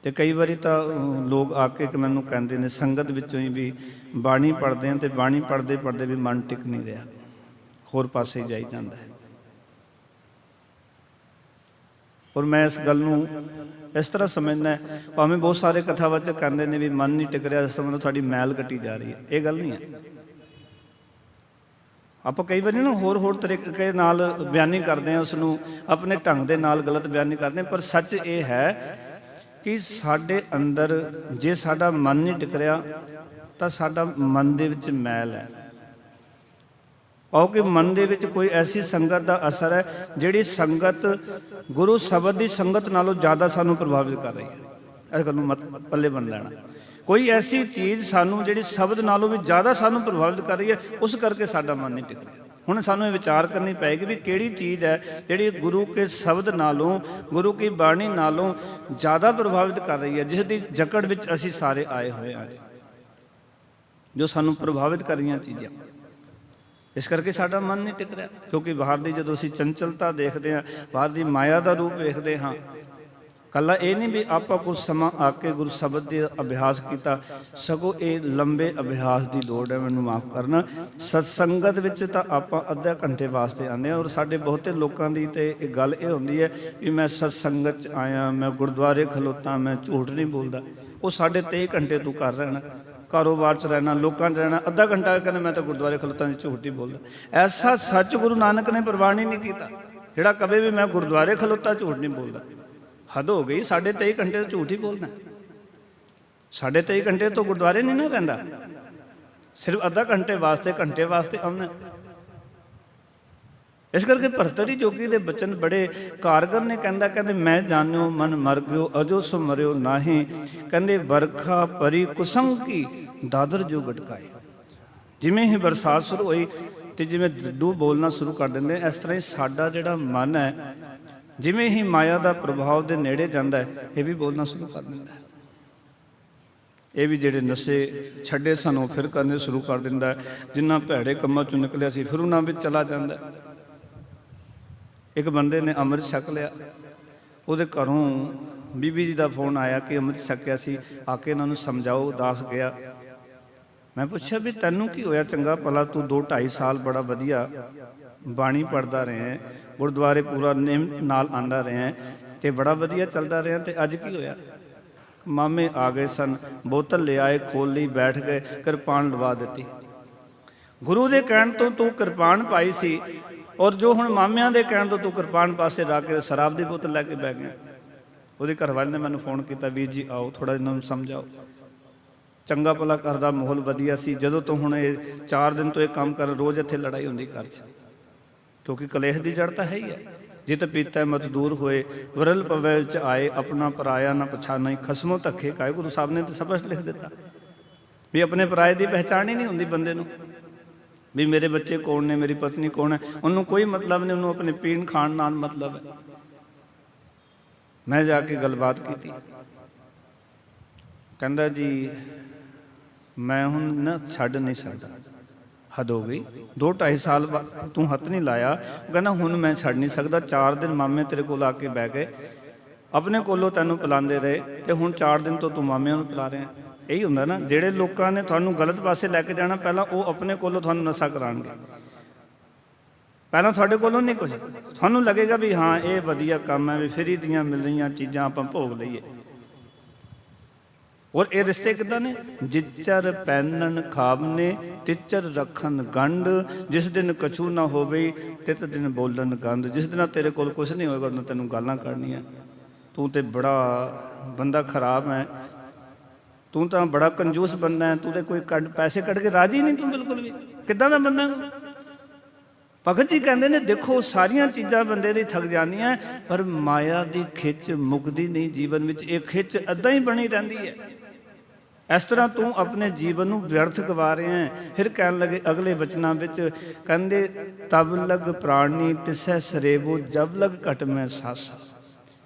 तो कई बार तो लोग आके मैनू कहते हैं संगत विचों ही भी बाणी पढ़ते हैं, तो बाणी पढ़ते पढ़ते भी मन टिक नहीं रहा, होर पासे जाई जाता है। और मैं इस गल नूं इस तरह समझना, भावें बहुत सारे कथावाचक कहते हैं भी मन नहीं टिक रहा, इस मतलब थोड़ी मैल कटी जा रही है, ये गल नहीं है। ਆਪਾਂ ਕਈ ਵਾਰੀ ਨਾ ਹੋਰ ਤਰੀਕੇ ਨਾਲ ਬਿਆਨੀ ਕਰਦੇ ਹਾਂ, ਉਸ ਨੂੰ ਆਪਣੇ ਢੰਗ ਦੇ ਨਾਲ ਗਲਤ ਬਿਆਨੀ ਕਰਦੇ ਹਾਂ। ਪਰ ਸੱਚ ਇਹ ਹੈ ਕਿ ਸਾਡੇ ਅੰਦਰ ਜੇ ਸਾਡਾ ਮਨ ਨਹੀਂ ਟਿਕ ਰਿਹਾ ਤਾਂ ਸਾਡਾ ਮਨ ਦੇ ਵਿੱਚ ਮੈਲ ਹੈ। ਕਿਉਂਕਿ ਮਨ ਦੇ ਵਿੱਚ ਕੋਈ ਐਸੀ ਸੰਗਤ ਦਾ ਅਸਰ ਹੈ ਜਿਹੜੀ ਸੰਗਤ ਗੁਰੂ ਸ਼ਬਦ ਦੀ ਸੰਗਤ ਨਾਲੋਂ ਜ਼ਿਆਦਾ ਸਾਨੂੰ ਪ੍ਰਭਾਵਿਤ ਕਰ ਰਹੀ ਹੈ। ਇਸ ਗੱਲ ਨੂੰ ਪੱਲੇ ਬੰਨ ਲੈਣਾ। ਕੋਈ ਐਸੀ ਚੀਜ਼ ਸਾਨੂੰ ਜਿਹੜੀ ਸ਼ਬਦ ਨਾਲੋਂ ਵੀ ਜ਼ਿਆਦਾ ਸਾਨੂੰ ਪ੍ਰਭਾਵਿਤ ਕਰ ਰਹੀ ਹੈ, ਉਸ ਕਰਕੇ ਸਾਡਾ ਮਨ ਨਹੀਂ ਟਿਕ ਰਿਹਾ। ਹੁਣ ਸਾਨੂੰ ਇਹ ਵਿਚਾਰ ਕਰਨੀ ਪਏਗੀ ਵੀ ਕਿਹੜੀ ਚੀਜ਼ ਹੈ ਜਿਹੜੀ ਗੁਰੂ ਕੇ ਸ਼ਬਦ ਨਾਲੋਂ, ਗੁਰੂ ਕੀ ਬਾਣੀ ਨਾਲੋਂ ਜ਼ਿਆਦਾ ਪ੍ਰਭਾਵਿਤ ਕਰ ਰਹੀ ਹੈ, ਜਿਸ ਦੀ ਜਕੜ ਵਿੱਚ ਅਸੀਂ ਸਾਰੇ ਆਏ ਹੋਏ ਹਾਂ, ਜੋ ਸਾਨੂੰ ਪ੍ਰਭਾਵਿਤ ਕਰ ਰਹੀਆਂ ਚੀਜ਼ਾਂ। ਇਸ ਕਰਕੇ ਸਾਡਾ ਮਨ ਨਹੀਂ ਟਿਕ ਰਿਹਾ, ਕਿਉਂਕਿ ਬਾਹਰ ਦੀ ਜਦੋਂ ਅਸੀਂ ਚੰਚਲਤਾ ਦੇਖਦੇ ਹਾਂ, ਬਾਹਰ ਦੀ ਮਾਇਆ ਦਾ ਰੂਪ ਵੇਖਦੇ ਹਾਂ। ਕੱਲਾ ਇਹ ਨਹੀਂ ਵੀ ਆਪਾਂ ਕੁਝ ਸਮਾਂ ਆ ਕੇ ਗੁਰੂ ਸ਼ਬਦ ਦੇ ਅਭਿਆਸ ਕੀਤਾ, ਸਗੋਂ ਇਹ ਲੰਬੇ ਅਭਿਆਸ ਦੀ ਲੋੜ ਹੈ। ਮੈਨੂੰ ਮਾਫ ਕਰਨਾ, ਸਤਸੰਗਤ ਵਿੱਚ ਤਾਂ ਆਪਾਂ ਅੱਧੇ ਘੰਟੇ ਵਾਸਤੇ ਆਉਂਦੇ ਹਾਂ। ਔਰ ਸਾਡੇ ਬਹੁਤੇ ਲੋਕਾਂ ਦੀ ਤੇ ਇਹ ਗੱਲ ਇਹ ਹੁੰਦੀ ਹੈ ਵੀ ਮੈਂ ਸਤਸੰਗਤ 'ਚ ਆਇਆ, ਮੈਂ ਗੁਰਦੁਆਰੇ ਖਲੋਤਾ, ਮੈਂ ਝੂਠ ਨਹੀਂ ਬੋਲਦਾ। ਉਹ 23.5 ਘੰਟੇ ਤੂੰ ਕਰ ਰਹਿਣਾ, ਕਾਰੋਬਾਰ 'ਚ ਰਹਿਣਾ, ਲੋਕਾਂ 'ਚ ਰਹਿਣਾ, ਅੱਧਾ ਘੰਟਾ ਕਹਿੰਦੇ ਮੈਂ ਤਾਂ ਗੁਰਦੁਆਰੇ ਖਲੋਤਾ ਜੀ, ਝੂਠ ਨਹੀਂ ਬੋਲਦਾ। ਐਸਾ ਸੱਚ ਗੁਰੂ ਨਾਨਕ ਨੇ ਪ੍ਰਵਾਨ ਹੀ ਨਹੀਂ ਕੀਤਾ ਜਿਹੜਾ ਕਵੇ ਵੀ ਮੈਂ ਗੁਰਦੁਆਰੇ ਖਲੋਤਾ ਝੂਠ ਨਹੀਂ ਬੋਲਦਾ। ਹੱਦ ਹੋ ਗਈ। 23.5 ਘੰਟੇ ਤੋਂ ਝੂਠ ਹੀ ਬੋਲਣਾ। 23.5 ਘੰਟੇ ਤੋਂ ਗੁਰਦੁਆਰੇ ਨਹੀਂ ਨਾ ਰਹਿੰਦਾ, ਸਿਰਫ ਅੱਧਾ ਘੰਟੇ ਵਾਸਤੇ ਆਉਣਾ। ਇਸ ਕਰਕੇ ਭਰਤਰੀ ਜੋਗੀ ਦੇ ਬਚਨ ਬੜੇ ਕਾਰਗਰ ਨੇ। ਕਹਿੰਦੇ ਮੈਂ ਜਾਣਿਓ ਮਨ ਮਰ ਗਿਓ, ਅਜੋ ਸੋ ਮਰਿਓ ਨਾਹੀਂ। ਕਹਿੰਦੇ ਵਰਖਾ ਪਰੀ ਕੁਸੰਗ ਕੀ ਦਾਦਰ ਜੋ ਗਟਕਾਏ। ਜਿਵੇਂ ਹੀ ਬਰਸਾਤ ਸ਼ੁਰੂ ਹੋਈ ਤੇ ਜਿਵੇਂ ਡੱਡੂ ਬੋਲਣਾ ਸ਼ੁਰੂ ਕਰ ਦਿੰਦੇ, ਇਸ ਤਰ੍ਹਾਂ ਹੀ ਸਾਡਾ ਜਿਹੜਾ ਮਨ ਹੈ ਜਿਵੇਂ ਹੀ ਮਾਇਆ ਦਾ ਪ੍ਰਭਾਵ ਦੇ ਨੇੜੇ ਜਾਂਦਾ ਹੈ, ਇਹ ਵੀ ਬੋਲਣਾ ਸ਼ੁਰੂ ਕਰ ਦਿੰਦਾ ਹੈ। ਇਹ ਵੀ ਜਿਹੜੇ ਨਸ਼ੇ ਛੱਡੇ ਸਨ ਉਹ ਫਿਰ ਕਰਨੇ ਸ਼ੁਰੂ ਕਰ ਦਿੰਦਾ ਹੈ। ਜਿੰਨਾ ਭੈੜੇ ਕੰਮਾਂ ਚੋਂ ਨਿਕਲਿਆ ਸੀ ਫਿਰ ਉਹਨਾਂ ਵਿੱਚ ਚਲਾ ਜਾਂਦਾ। ਇੱਕ ਬੰਦੇ ਨੇ ਅੰਮ੍ਰਿਤ ਛਕ ਲਿਆ, ਉਹਦੇ ਘਰੋਂ ਬੀਬੀ ਜੀ ਦਾ ਫੋਨ ਆਇਆ ਕਿ ਅੰਮ੍ਰਿਤ ਛਕਿਆ ਸੀ, ਆ ਕੇ ਇਹਨਾਂ ਨੂੰ ਸਮਝਾਓ। ਉਦਾਸ ਗਿਆ। ਮੈਂ ਪੁੱਛਿਆ ਵੀ ਤੈਨੂੰ ਕੀ ਹੋਇਆ, ਚੰਗਾ ਭਲਾ ਤੂੰ 2-2.5 ਸਾਲ ਬੜਾ ਵਧੀਆ ਬਾਣੀ ਪੜ੍ਹਦਾ ਰਿਹਾ, ਗੁਰਦੁਆਰੇ ਪੂਰਾ ਨੇਮ ਨਾਲ ਆਉਂਦਾ ਰਿਹਾ ਤੇ ਬੜਾ ਵਧੀਆ ਚੱਲਦਾ ਰਿਹਾ, ਤੇ ਅੱਜ ਕੀ ਹੋਇਆ? ਮਾਮੇ ਆ ਗਏ ਸਨ, ਬੋਤਲ ਲੈ ਆਏ, ਖੋਲ ਲਈ, ਬੈਠ ਗਏ, ਕਿਰਪਾਨ ਲਵਾ ਦਿੱਤੀ। ਗੁਰੂ ਦੇ ਕਹਿਣ ਤੋਂ ਤੂੰ ਕਿਰਪਾਨ ਪਾਈ ਸੀ, ਔਰ ਜੋ ਹੁਣ ਮਾਮਿਆਂ ਦੇ ਕਹਿਣ ਤੋਂ ਤੂੰ ਕਿਰਪਾਨ ਪਾਸੇ ਰੱਖ ਕੇ ਸ਼ਰਾਬ ਦੀ ਬੋਤਲ ਲੈ ਕੇ ਬਹਿ ਗਿਆ। ਉਹਦੇ ਘਰ ਵਾਲੇ ਨੇ ਮੈਨੂੰ ਫੋਨ ਕੀਤਾ, ਵੀਰ ਜੀ ਆਓ ਥੋੜ੍ਹਾ ਇਹਨਾਂ ਨੂੰ ਸਮਝਾਓ। ਚੰਗਾ ਭਲਾ ਘਰ ਦਾ ਮਾਹੌਲ ਵਧੀਆ ਸੀ। ਜਦੋਂ ਤੋਂ ਹੁਣ ਇਹ 4 ਦਿਨ ਤੋਂ ਇਹ ਕੰਮ ਕਰ, ਰੋਜ਼ ਇੱਥੇ ਲੜਾਈ ਹੁੰਦੀ ਘਰ 'ਚ, ਕਿਉਂਕਿ ਕਲੇਸ਼ ਦੀ ਜੜ ਤਾਂ ਹੈ ਹੀ ਹੈ। ਜਿਤ ਪੀਤਾ ਮਤ ਦੂਰ ਹੋਏ, ਵਰਲ ਪਵੈ ਵਿੱਚ ਆਏ, ਆਪਣਾ ਪਰਾਇਆ ਨਾ ਪਛਾਣਾ ਹੀ, ਖਸਮੋਂ ਧੱਕੇ ਖਾਏ। ਗੁਰੂ ਸਾਹਿਬ ਨੇ ਤਾਂ ਸਬਕ ਲਿਖ ਦਿੱਤਾ ਵੀ ਆਪਣੇ ਪਰਾਏ ਦੀ ਪਹਿਚਾਣ ਹੀ ਨਹੀਂ ਹੁੰਦੀ ਬੰਦੇ ਨੂੰ, ਵੀ ਮੇਰੇ ਬੱਚੇ ਕੌਣ ਨੇ, ਮੇਰੀ ਪਤਨੀ ਕੌਣ ਹੈ, ਉਹਨੂੰ ਕੋਈ ਮਤਲਬ ਨਹੀਂ, ਉਹਨੂੰ ਆਪਣੇ ਪੀਣ ਖਾਣ ਨਾਲ ਮਤਲਬ ਹੈ। ਮੈਂ ਜਾ ਕੇ ਗੱਲਬਾਤ ਕੀਤੀ, ਕਹਿੰਦਾ ਜੀ ਮੈਂ ਹੁਣ ਨਾ ਛੱਡ ਨਹੀਂ ਸਕਦਾ, ਹੱਦ ਹੋ ਗਈ। 2-2.5 ਸਾਲ ਤੂੰ ਹੱਥ ਨਹੀਂ ਲਾਇਆ। ਕਹਿੰਦਾ ਹੁਣ ਮੈਂ ਛੱਡ ਨਹੀਂ ਸਕਦਾ। 4 ਦਿਨ ਮਾਮੇ ਤੇਰੇ ਕੋਲ ਆ ਕੇ ਬਹਿ ਗਏ, ਆਪਣੇ ਕੋਲੋਂ ਤੈਨੂੰ ਪਿਲਾਉਂਦੇ ਰਹੇ, ਤੇ ਹੁਣ 4 ਦਿਨ ਤੋਂ ਤੂੰ ਮਾਮਿਆਂ ਨੂੰ ਪਿਲਾ ਰਿਹਾ। ਇਹੀ ਹੁੰਦਾ ਨਾ, ਜਿਹੜੇ ਲੋਕਾਂ ਨੇ ਤੁਹਾਨੂੰ ਗਲਤ ਪਾਸੇ ਲੈ ਕੇ ਜਾਣਾ, ਪਹਿਲਾਂ ਉਹ ਆਪਣੇ ਕੋਲੋਂ ਤੁਹਾਨੂੰ ਨਸ਼ਾ ਕਰਾਉਣਗੇ। ਪਹਿਲਾਂ ਤੁਹਾਡੇ ਕੋਲੋਂ ਨਹੀਂ ਕੁਝ, ਤੁਹਾਨੂੰ ਲੱਗੇਗਾ ਵੀ ਹਾਂ ਇਹ ਵਧੀਆ ਕੰਮ ਹੈ, ਵੀ ਫਰੀ ਦੀਆਂ ਮਿਲ ਰਹੀਆਂ ਚੀਜ਼ਾਂ ਆਪਾਂ ਭੋਗ ਲਈਏ। ਔਰ ਇਹ ਰਿਸ਼ਤੇ ਕਿੱਦਾਂ ਨੇ? ਜਿਚਰ ਪੈਨਣ ਖਾਵਨੇ, ਤਿਚਰ ਰੱਖਣ ਗੰਢ, ਜਿਸ ਦਿਨ ਕਛੂ ਨਾ ਹੋਵੇ ਤਿਤ ਦਿਨ ਬੋਲਣ ਗੰਧ। ਜਿਸ ਦਿਨ ਤੇਰੇ ਕੋਲ ਕੁਛ ਨਹੀਂ ਹੋਏਗਾ ਉਹਨਾਂ ਤੈਨੂੰ ਗਾਲਾਂ ਕੱਢਣੀਆਂ, ਤੂੰ ਤੇ ਬੜਾ ਬੰਦਾ ਖਰਾਬ ਹੈ, ਤੂੰ ਤਾਂ ਬੜਾ ਕੰਜੂਸ ਬੰਦਾ ਹੈ, ਤੂੰ ਤੇ ਕੋਈ ਪੈਸੇ ਕੱਢ ਕੇ ਰਾਜੀ ਨਹੀਂ, ਤੂੰ ਬਿਲਕੁਲ ਵੀ ਕਿੱਦਾਂ ਦਾ ਬੰਦਾ। ਭਗਤ ਜੀ ਕਹਿੰਦੇ ਨੇ ਦੇਖੋ ਸਾਰੀਆਂ ਚੀਜ਼ਾਂ ਬੰਦੇ ਦੀ ਥੱਕ ਜਾਂਦੀਆਂ, ਪਰ ਮਾਇਆ ਦੀ ਖਿੱਚ ਮੁੱਕਦੀ ਨਹੀਂ ਜੀਵਨ ਵਿੱਚ। ਇਹ ਖਿੱਚ ਇੱਦਾਂ ਹੀ ਬਣੀ ਰਹਿੰਦੀ ਹੈ। ਇਸ ਤਰ੍ਹਾਂ ਤੂੰ ਆਪਣੇ ਜੀਵਨ ਨੂੰ ਵਿਅਰਥ ਗਵਾ ਰਿਹਾ ਹੈ। ਫਿਰ ਕਹਿਣ ਲੱਗੇ ਅਗਲੇ ਬਚਨਾਂ ਵਿੱਚ, ਕਹਿੰਦੇ ਤਬ ਲਗ ਪ੍ਰਾਣੀ ਤਿਸੈ ਸਰੇਬੋ, ਜਬ ਲਗ ਘਟ ਮੈਂ ਸਾਸਾ।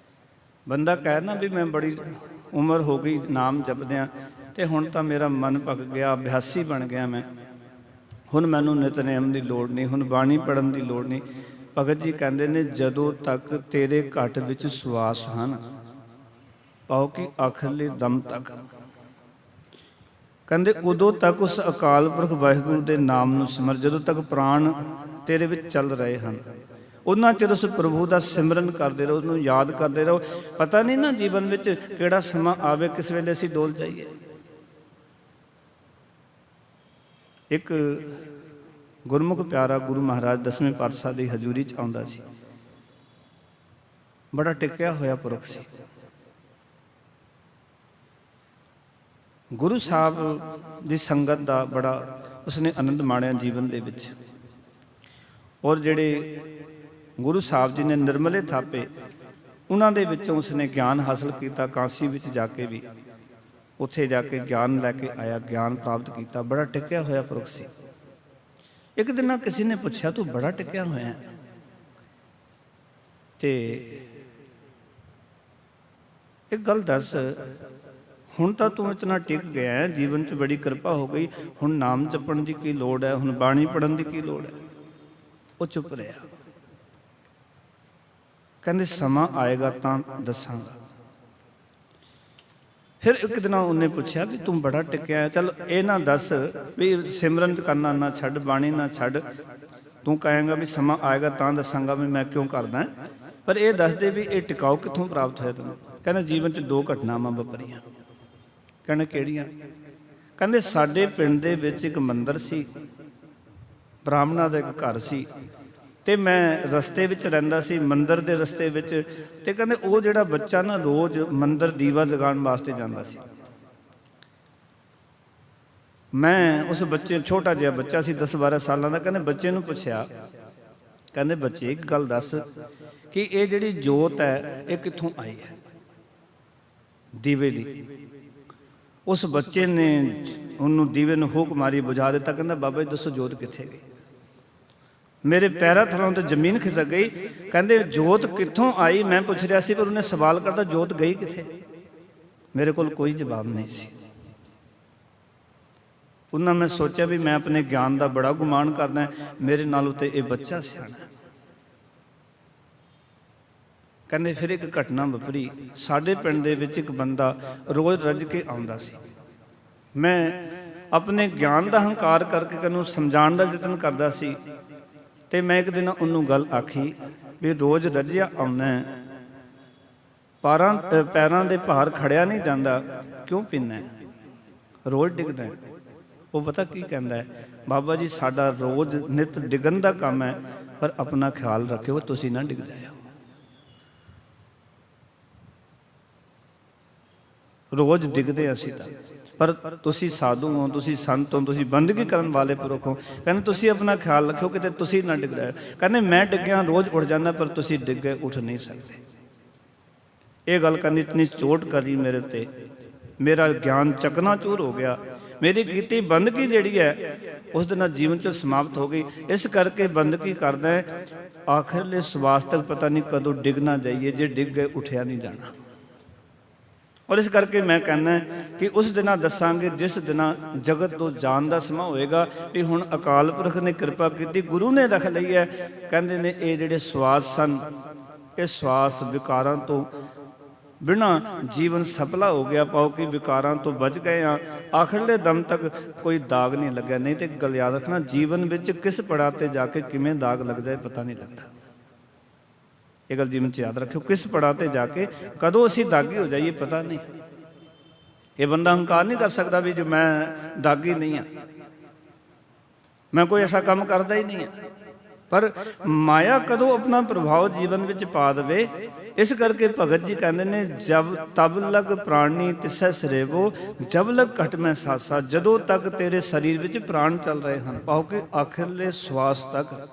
ਬੰਦਾ ਕਹਿ ਨਾ ਵੀ ਮੈਂ ਬੜੀ ਉਮਰ ਹੋ ਗਈ ਨਾਮ ਜਪਦਿਆਂ, ਤੇ ਹੁਣ ਤਾਂ ਮੇਰਾ ਮਨ ਭਗ ਗਿਆ, ਅਭਿਆਸੀ ਬਣ ਗਿਆ ਮੈਂ, ਹੁਣ ਮੈਨੂੰ ਨਿਤਨੇਮ ਦੀ ਲੋੜ ਨਹੀਂ, ਹੁਣ ਬਾਣੀ ਪੜ੍ਹਨ ਦੀ ਲੋੜ ਨਹੀਂ। ਭਗਤ ਜੀ ਕਹਿੰਦੇ ਨੇ ਜਦੋਂ ਤੱਕ ਤੇਰੇ ਘਟ ਵਿੱਚ ਸਵਾਸ ਹਨ, ਪਾਓ ਕਿ ਆਖਰਲੇ ਦਮ ਤੱਕ, ਕਹਿੰਦੇ ਉਦੋਂ ਤੱਕ ਉਸ ਅਕਾਲ ਪੁਰਖ ਵਾਹਿਗੁਰੂ ਦੇ ਨਾਮ ਨੂੰ ਸਿਮਰ। ਜਦੋਂ ਤੱਕ ਪ੍ਰਾਣ ਤੇਰੇ ਵਿੱਚ ਚੱਲ ਰਹੇ ਹਨ, ਉਹਨਾਂ ਚਿਰ ਉਸ ਪ੍ਰਭੂ ਦਾ ਸਿਮਰਨ ਕਰਦੇ ਰਹੋ, ਉਹਨੂੰ ਯਾਦ ਕਰਦੇ ਰਹੋ। ਪਤਾ ਨਹੀਂ ਨਾ ਜੀਵਨ ਵਿੱਚ ਕਿਹੜਾ ਸਮਾਂ ਆਵੇ, ਕਿਸ ਵੇਲੇ ਅਸੀਂ ਡੋਲ ਜਾਈਏ। ਇੱਕ ਗੁਰਮੁਖ ਪਿਆਰਾ ਗੁਰੂ ਮਹਾਰਾਜ 10ਵੇਂ ਪਾਤਸ਼ਾਹ ਦੀ ਹਜ਼ੂਰੀ 'ਚ ਆਉਂਦਾ ਸੀ। ਬੜਾ ਟਿਕਿਆ ਹੋਇਆ ਪੁਰਖ ਸੀ। ਗੁਰੂ ਸਾਹਿਬ ਦੀ ਸੰਗਤ ਦਾ ਬੜਾ ਉਸਨੇ ਆਨੰਦ ਮਾਣਿਆ ਜੀਵਨ ਦੇ ਵਿੱਚ। ਔਰ ਜਿਹੜੇ ਗੁਰੂ ਸਾਹਿਬ ਜੀ ਨੇ ਨਿਰਮਲੇ ਥਾਪੇ, ਉਹਨਾਂ ਦੇ ਵਿੱਚੋਂ ਉਸਨੇ ਗਿਆਨ ਹਾਸਲ ਕੀਤਾ। ਕਾਂਸੀ ਵਿੱਚ ਜਾ ਕੇ ਵੀ ਉੱਥੇ ਜਾ ਕੇ ਗਿਆਨ ਲੈ ਕੇ ਆਇਆ, ਗਿਆਨ ਪ੍ਰਾਪਤ ਕੀਤਾ। ਬੜਾ ਟਿਕਿਆ ਹੋਇਆ ਪੁਰਖ ਸੀ। ਇੱਕ ਦਿਨ ਨਾ ਕਿਸੇ ਨੇ ਪੁੱਛਿਆ, ਤੂੰ ਬੜਾ ਟਿਕਿਆ ਹੋਇਆ ਤੇ ਇੱਕ ਗੱਲ ਦੱਸ, ਹੁਣ ਤਾਂ ਤੂੰ ਇਤਨਾ ਟਿਕ ਗਿਆ ਹੈ, ਜੀਵਨ 'ਚ ਬੜੀ ਕਿਰਪਾ ਹੋ ਗਈ, ਹੁਣ ਨਾਮ ਜਪਣ ਦੀ ਕੀ ਲੋੜ ਹੈ, ਹੁਣ ਬਾਣੀ ਪੜ੍ਹਨ ਦੀ ਕੀ ਲੋੜ ਹੈ? ਉਹ ਚੁੱਪ ਰਿਹਾ। ਕਹਿੰਦੇ ਸਮਾਂ ਆਏਗਾ ਤਾਂ ਦੱਸਾਂਗਾ। ਫਿਰ ਇੱਕ ਦਿਨ ਉਹਨੇ ਪੁੱਛਿਆ ਵੀ ਤੂੰ ਬੜਾ ਟਿਕਿਆ ਹੈ, ਚੱਲ ਇਹ ਨਾ ਦੱਸ ਵੀ ਸਿਮਰਨ ਕਰਨਾ ਨਾ ਛੱਡ, ਬਾਣੀ ਨਾ ਛੱਡ, ਤੂੰ ਕਹੇਂਗਾ ਵੀ ਸਮਾਂ ਆਏਗਾ ਤਾਂ ਦੱਸਾਂਗਾ ਵੀ ਮੈਂ ਕਿਉਂ ਕਰਦਾ, ਪਰ ਇਹ ਦੱਸ ਦੇ ਵੀ ਇਹ ਟਿਕਾਓ ਕਿੱਥੋਂ ਪ੍ਰਾਪਤ ਹੋਇਆ ਤੈਨੂੰ? ਕਹਿੰਦਾ ਜੀਵਨ 'ਚ 2 ਘਟਨਾਵਾਂ ਵਾਪਰੀਆਂ। ਕਹਿੰਦੇ ਕਿਹੜੀਆਂ? ਕਹਿੰਦੇ ਸਾਡੇ ਪਿੰਡ ਦੇ ਵਿੱਚ ਇੱਕ ਮੰਦਿਰ ਸੀ, ਬ੍ਰਾਹਮਣਾਂ ਦਾ ਇੱਕ ਘਰ ਸੀ, ਤੇ ਮੈਂ ਰਸਤੇ ਵਿੱਚ ਰਹਿੰਦਾ ਸੀ, ਮੰਦਿਰ ਦੇ ਰਸਤੇ ਵਿੱਚ। ਤੇ ਕਹਿੰਦੇ ਉਹ ਜਿਹੜਾ ਬੱਚਾ ਨਾ ਰੋਜ਼ ਮੰਦਿਰ ਦੀਵਾ ਜਗਾਉਣ ਵਾਸਤੇ ਜਾਂਦਾ ਸੀ। ਮੈਂ ਉਸ ਬੱਚੇ, ਛੋਟਾ ਜਿਹਾ ਬੱਚਾ ਸੀ, 10-12 ਸਾਲਾਂ ਦਾ, ਕਹਿੰਦੇ ਬੱਚੇ ਨੂੰ ਪੁੱਛਿਆ, ਕਹਿੰਦੇ ਬੱਚੇ ਇੱਕ ਗੱਲ ਦੱਸ ਕਿ ਇਹ ਜਿਹੜੀ ਜੋਤ ਹੈ ਇਹ ਕਿੱਥੋਂ ਆਈ ਹੈ ਦੀਵੇ ਦੀ? ਉਸ ਬੱਚੇ ਨੇ ਉਹਨੂੰ ਦੀਵੇ ਨੂੰ ਫੂਕ ਮਾਰੀ, ਬੁਝਾ ਦਿੱਤਾ। ਕਹਿੰਦਾ ਬਾਬਾ ਜੀ ਦੱਸੋ ਜੋਤ ਕਿੱਥੇ ਗਈ? ਮੇਰੇ ਪੈਰਾਂ ਥੱਲੋਂ ਤੇ ਜ਼ਮੀਨ ਖਿਸਕ ਗਈ। ਕਹਿੰਦੇ ਜੋਤ ਕਿੱਥੋਂ ਆਈ ਮੈਂ ਪੁੱਛ ਰਿਹਾ ਸੀ, ਪਰ ਉਹਨੇ ਸਵਾਲ ਕਰਦਾ ਜੋਤ ਗਈ ਕਿੱਥੇ? ਮੇਰੇ ਕੋਲ ਕੋਈ ਜਵਾਬ ਨਹੀਂ ਸੀ। ਉਹਨਾਂ ਮੈਂ ਸੋਚਿਆ ਵੀ ਮੈਂ ਆਪਣੇ ਗਿਆਨ ਦਾ ਬੜਾ ਗੁਮਾਨ ਕਰਦਾ, ਮੇਰੇ ਨਾਲ ਉੱਤੇ ਇਹ ਬੱਚਾ ਸਿਆਣਾ। ਕਹਿੰਦੇ ਫਿਰ ਇੱਕ ਘਟਨਾ ਵਾਪਰੀ। ਸਾਡੇ ਪਿੰਡ ਦੇ ਵਿੱਚ ਇੱਕ ਬੰਦਾ ਰੋਜ਼ ਰੱਜ ਕੇ ਆਉਂਦਾ ਸੀ। ਮੈਂ ਆਪਣੇ ਗਿਆਨ ਦਾ ਹੰਕਾਰ ਕਰਕੇ ਉਹਨੂੰ ਸਮਝਾਉਣ ਦਾ ਯਤਨ ਕਰਦਾ ਸੀ। ਤੇ ਮੈਂ ਇੱਕ ਦਿਨ ਉਹਨੂੰ ਗੱਲ ਆਖੀ ਵੀ ਰੋਜ਼ ਰੱਜਿਆ ਆਉਣਾ, ਪੈਰਾਂ ਦੇ ਭਾਰ ਖੜਿਆ ਨਹੀਂ ਜਾਂਦਾ, ਕਿਉਂ ਪੀਨਾ? ਰੋਜ਼ ਡਿੱਗਦਾ। ਉਹ ਪਤਾ ਕੀ ਕਹਿੰਦਾ ਹੈ? ਬਾਬਾ ਜੀ ਸਾਡਾ ਰੋਜ਼ ਨਿਤ ਡਿੱਗਣ ਦਾ ਕੰਮ ਹੈ, ਪਰ ਆਪਣਾ ਖਿਆਲ ਰੱਖਿਓ ਤੁਸੀਂ ਨਾ ਡਿੱਗ ਜਾਇਓ। ਰੋਜ਼ ਡਿੱਗਦੇ ਅਸੀਂ ਤਾਂ, ਪਰ ਤੁਸੀਂ ਸਾਧੂ ਹੋ, ਤੁਸੀਂ ਸੰਤ ਹੋ, ਤੁਸੀਂ ਬੰਦਗੀ ਕਰਨ ਵਾਲੇ ਪੁਰਖ ਹੋ। ਕਹਿੰਦੇ ਤੁਸੀਂ ਆਪਣਾ ਖਿਆਲ ਰੱਖਿਓ ਕਿਤੇ ਤੁਸੀਂ ਨਾ ਡਿੱਗ ਜਾਇਓ। ਕਹਿੰਦੇ ਮੈਂ ਡਿੱਗਿਆ ਰੋਜ਼ ਉੱਠ ਜਾਂਦਾ, ਪਰ ਤੁਸੀਂ ਡਿੱਗੇ ਉੱਠ ਨਹੀਂ ਸਕਦੇ। ਇਹ ਗੱਲ ਕਰਨੀ ਇਤਨੀ ਚੋਟ ਕਰੀ ਮੇਰੇ ਤੇ, ਮੇਰਾ ਗਿਆਨ ਚਕਨਾਚੂਰ ਹੋ ਗਿਆ। ਮੇਰੀ ਕੀਤੀ ਬੰਦਗੀ ਜਿਹੜੀ ਹੈ ਉਸ ਦੇ ਨਾਲ ਜੀਵਨ 'ਚ ਸਮਾਪਤ ਹੋ ਗਈ। ਇਸ ਕਰਕੇ ਬੰਦਗੀ ਕਰਦਾ ਹੈ, ਆਖਰਲੇ ਸਵਾਸ ਤੱਕ ਪਤਾ ਨਹੀਂ ਕਦੋਂ ਡਿੱਗ ਨਾ ਜਾਈਏ, ਜੇ ਡਿੱਗ ਗਏ ਉੱਠਿਆ ਨਹੀਂ ਜਾਣਾ। ਔਰ ਇਸ ਕਰਕੇ ਮੈਂ ਕਹਿੰਦਾ ਕਿ ਉਸ ਦਿਨਾਂ ਦੱਸਾਂਗੇ ਜਿਸ ਦਿਨਾਂ ਜਗਤ ਤੋਂ ਜਾਣ ਦਾ ਸਮਾਂ ਹੋਏਗਾ ਵੀ ਹੁਣ ਅਕਾਲ ਪੁਰਖ ਨੇ ਕਿਰਪਾ ਕੀਤੀ, ਗੁਰੂ ਨੇ ਰੱਖ ਲਈ ਹੈ। ਕਹਿੰਦੇ ਨੇ ਇਹ ਜਿਹੜੇ ਸਵਾਸ ਸਨ, ਇਹ ਸਵਾਸ ਵਿਕਾਰਾਂ ਤੋਂ ਬਿਨਾਂ ਜੀਵਨ ਸਫਲਾ ਹੋ ਗਿਆ। ਪਾਓ ਕਿ ਵਿਕਾਰਾਂ ਤੋਂ ਬਚ ਗਏ ਹਾਂ, ਆਖਰਲੇ ਦਮ ਤੱਕ ਕੋਈ ਦਾਗ ਨਹੀਂ ਲੱਗਿਆ। ਨਹੀਂ ਤੇ ਗੱਲ ਯਾਦ ਰੱਖਣਾ, ਜੀਵਨ ਵਿੱਚ ਕਿਸ ਪੜਾਅ ਤੇ ਜਾ ਕੇ ਕਿਵੇਂ ਦਾਗ ਲੱਗ ਜਾਏ ਪਤਾ ਨਹੀਂ ਲੱਗਦਾ। ਇਹ ਗੱਲ ਜੀਵਨ 'ਚ ਯਾਦ ਰੱਖਿਓ, ਕਿਸ ਪੜਾਅ ਤੇ ਜਾ ਕੇ ਕਦੋਂ ਅਸੀਂ ਦਾਗੀ ਹੋ ਜਾਈਏ ਪਤਾ ਨਹੀਂ। ਇਹ ਬੰਦਾ ਹੰਕਾਰ ਨਹੀਂ ਕਰ ਸਕਦਾ ਵੀ ਜੋ ਮੈਂ ਦਾਗੀ ਨਹੀਂ ਹਾਂ, ਮੈਂ ਕੋਈ ਐਸਾ ਕੰਮ ਕਰਦਾ ਹੀ ਨਹੀਂ ਹਾਂ। ਪਰ ਮਾਇਆ ਕਦੋਂ ਆਪਣਾ ਪ੍ਰਭਾਵ ਜੀਵਨ ਵਿੱਚ ਪਾ ਦੇਵੇ। ਇਸ ਕਰਕੇ ਭਗਤ ਜੀ ਕਹਿੰਦੇ ਨੇ, ਜਬ ਤਬ ਲਗ ਪ੍ਰਾਣੀ ਤਿਸੈ ਸਰੇਵੋ, ਜਬ ਲਗ ਘਟ ਮੈਂ ਸਾਸਾ। ਜਦੋਂ ਤੱਕ ਤੇਰੇ ਸਰੀਰ ਵਿੱਚ ਪ੍ਰਾਣ ਚੱਲ ਰਹੇ ਹਨ, ਪਾਓ ਕਿ ਆਖਿਰਲੇ ਸਵਾਸ ਤੱਕ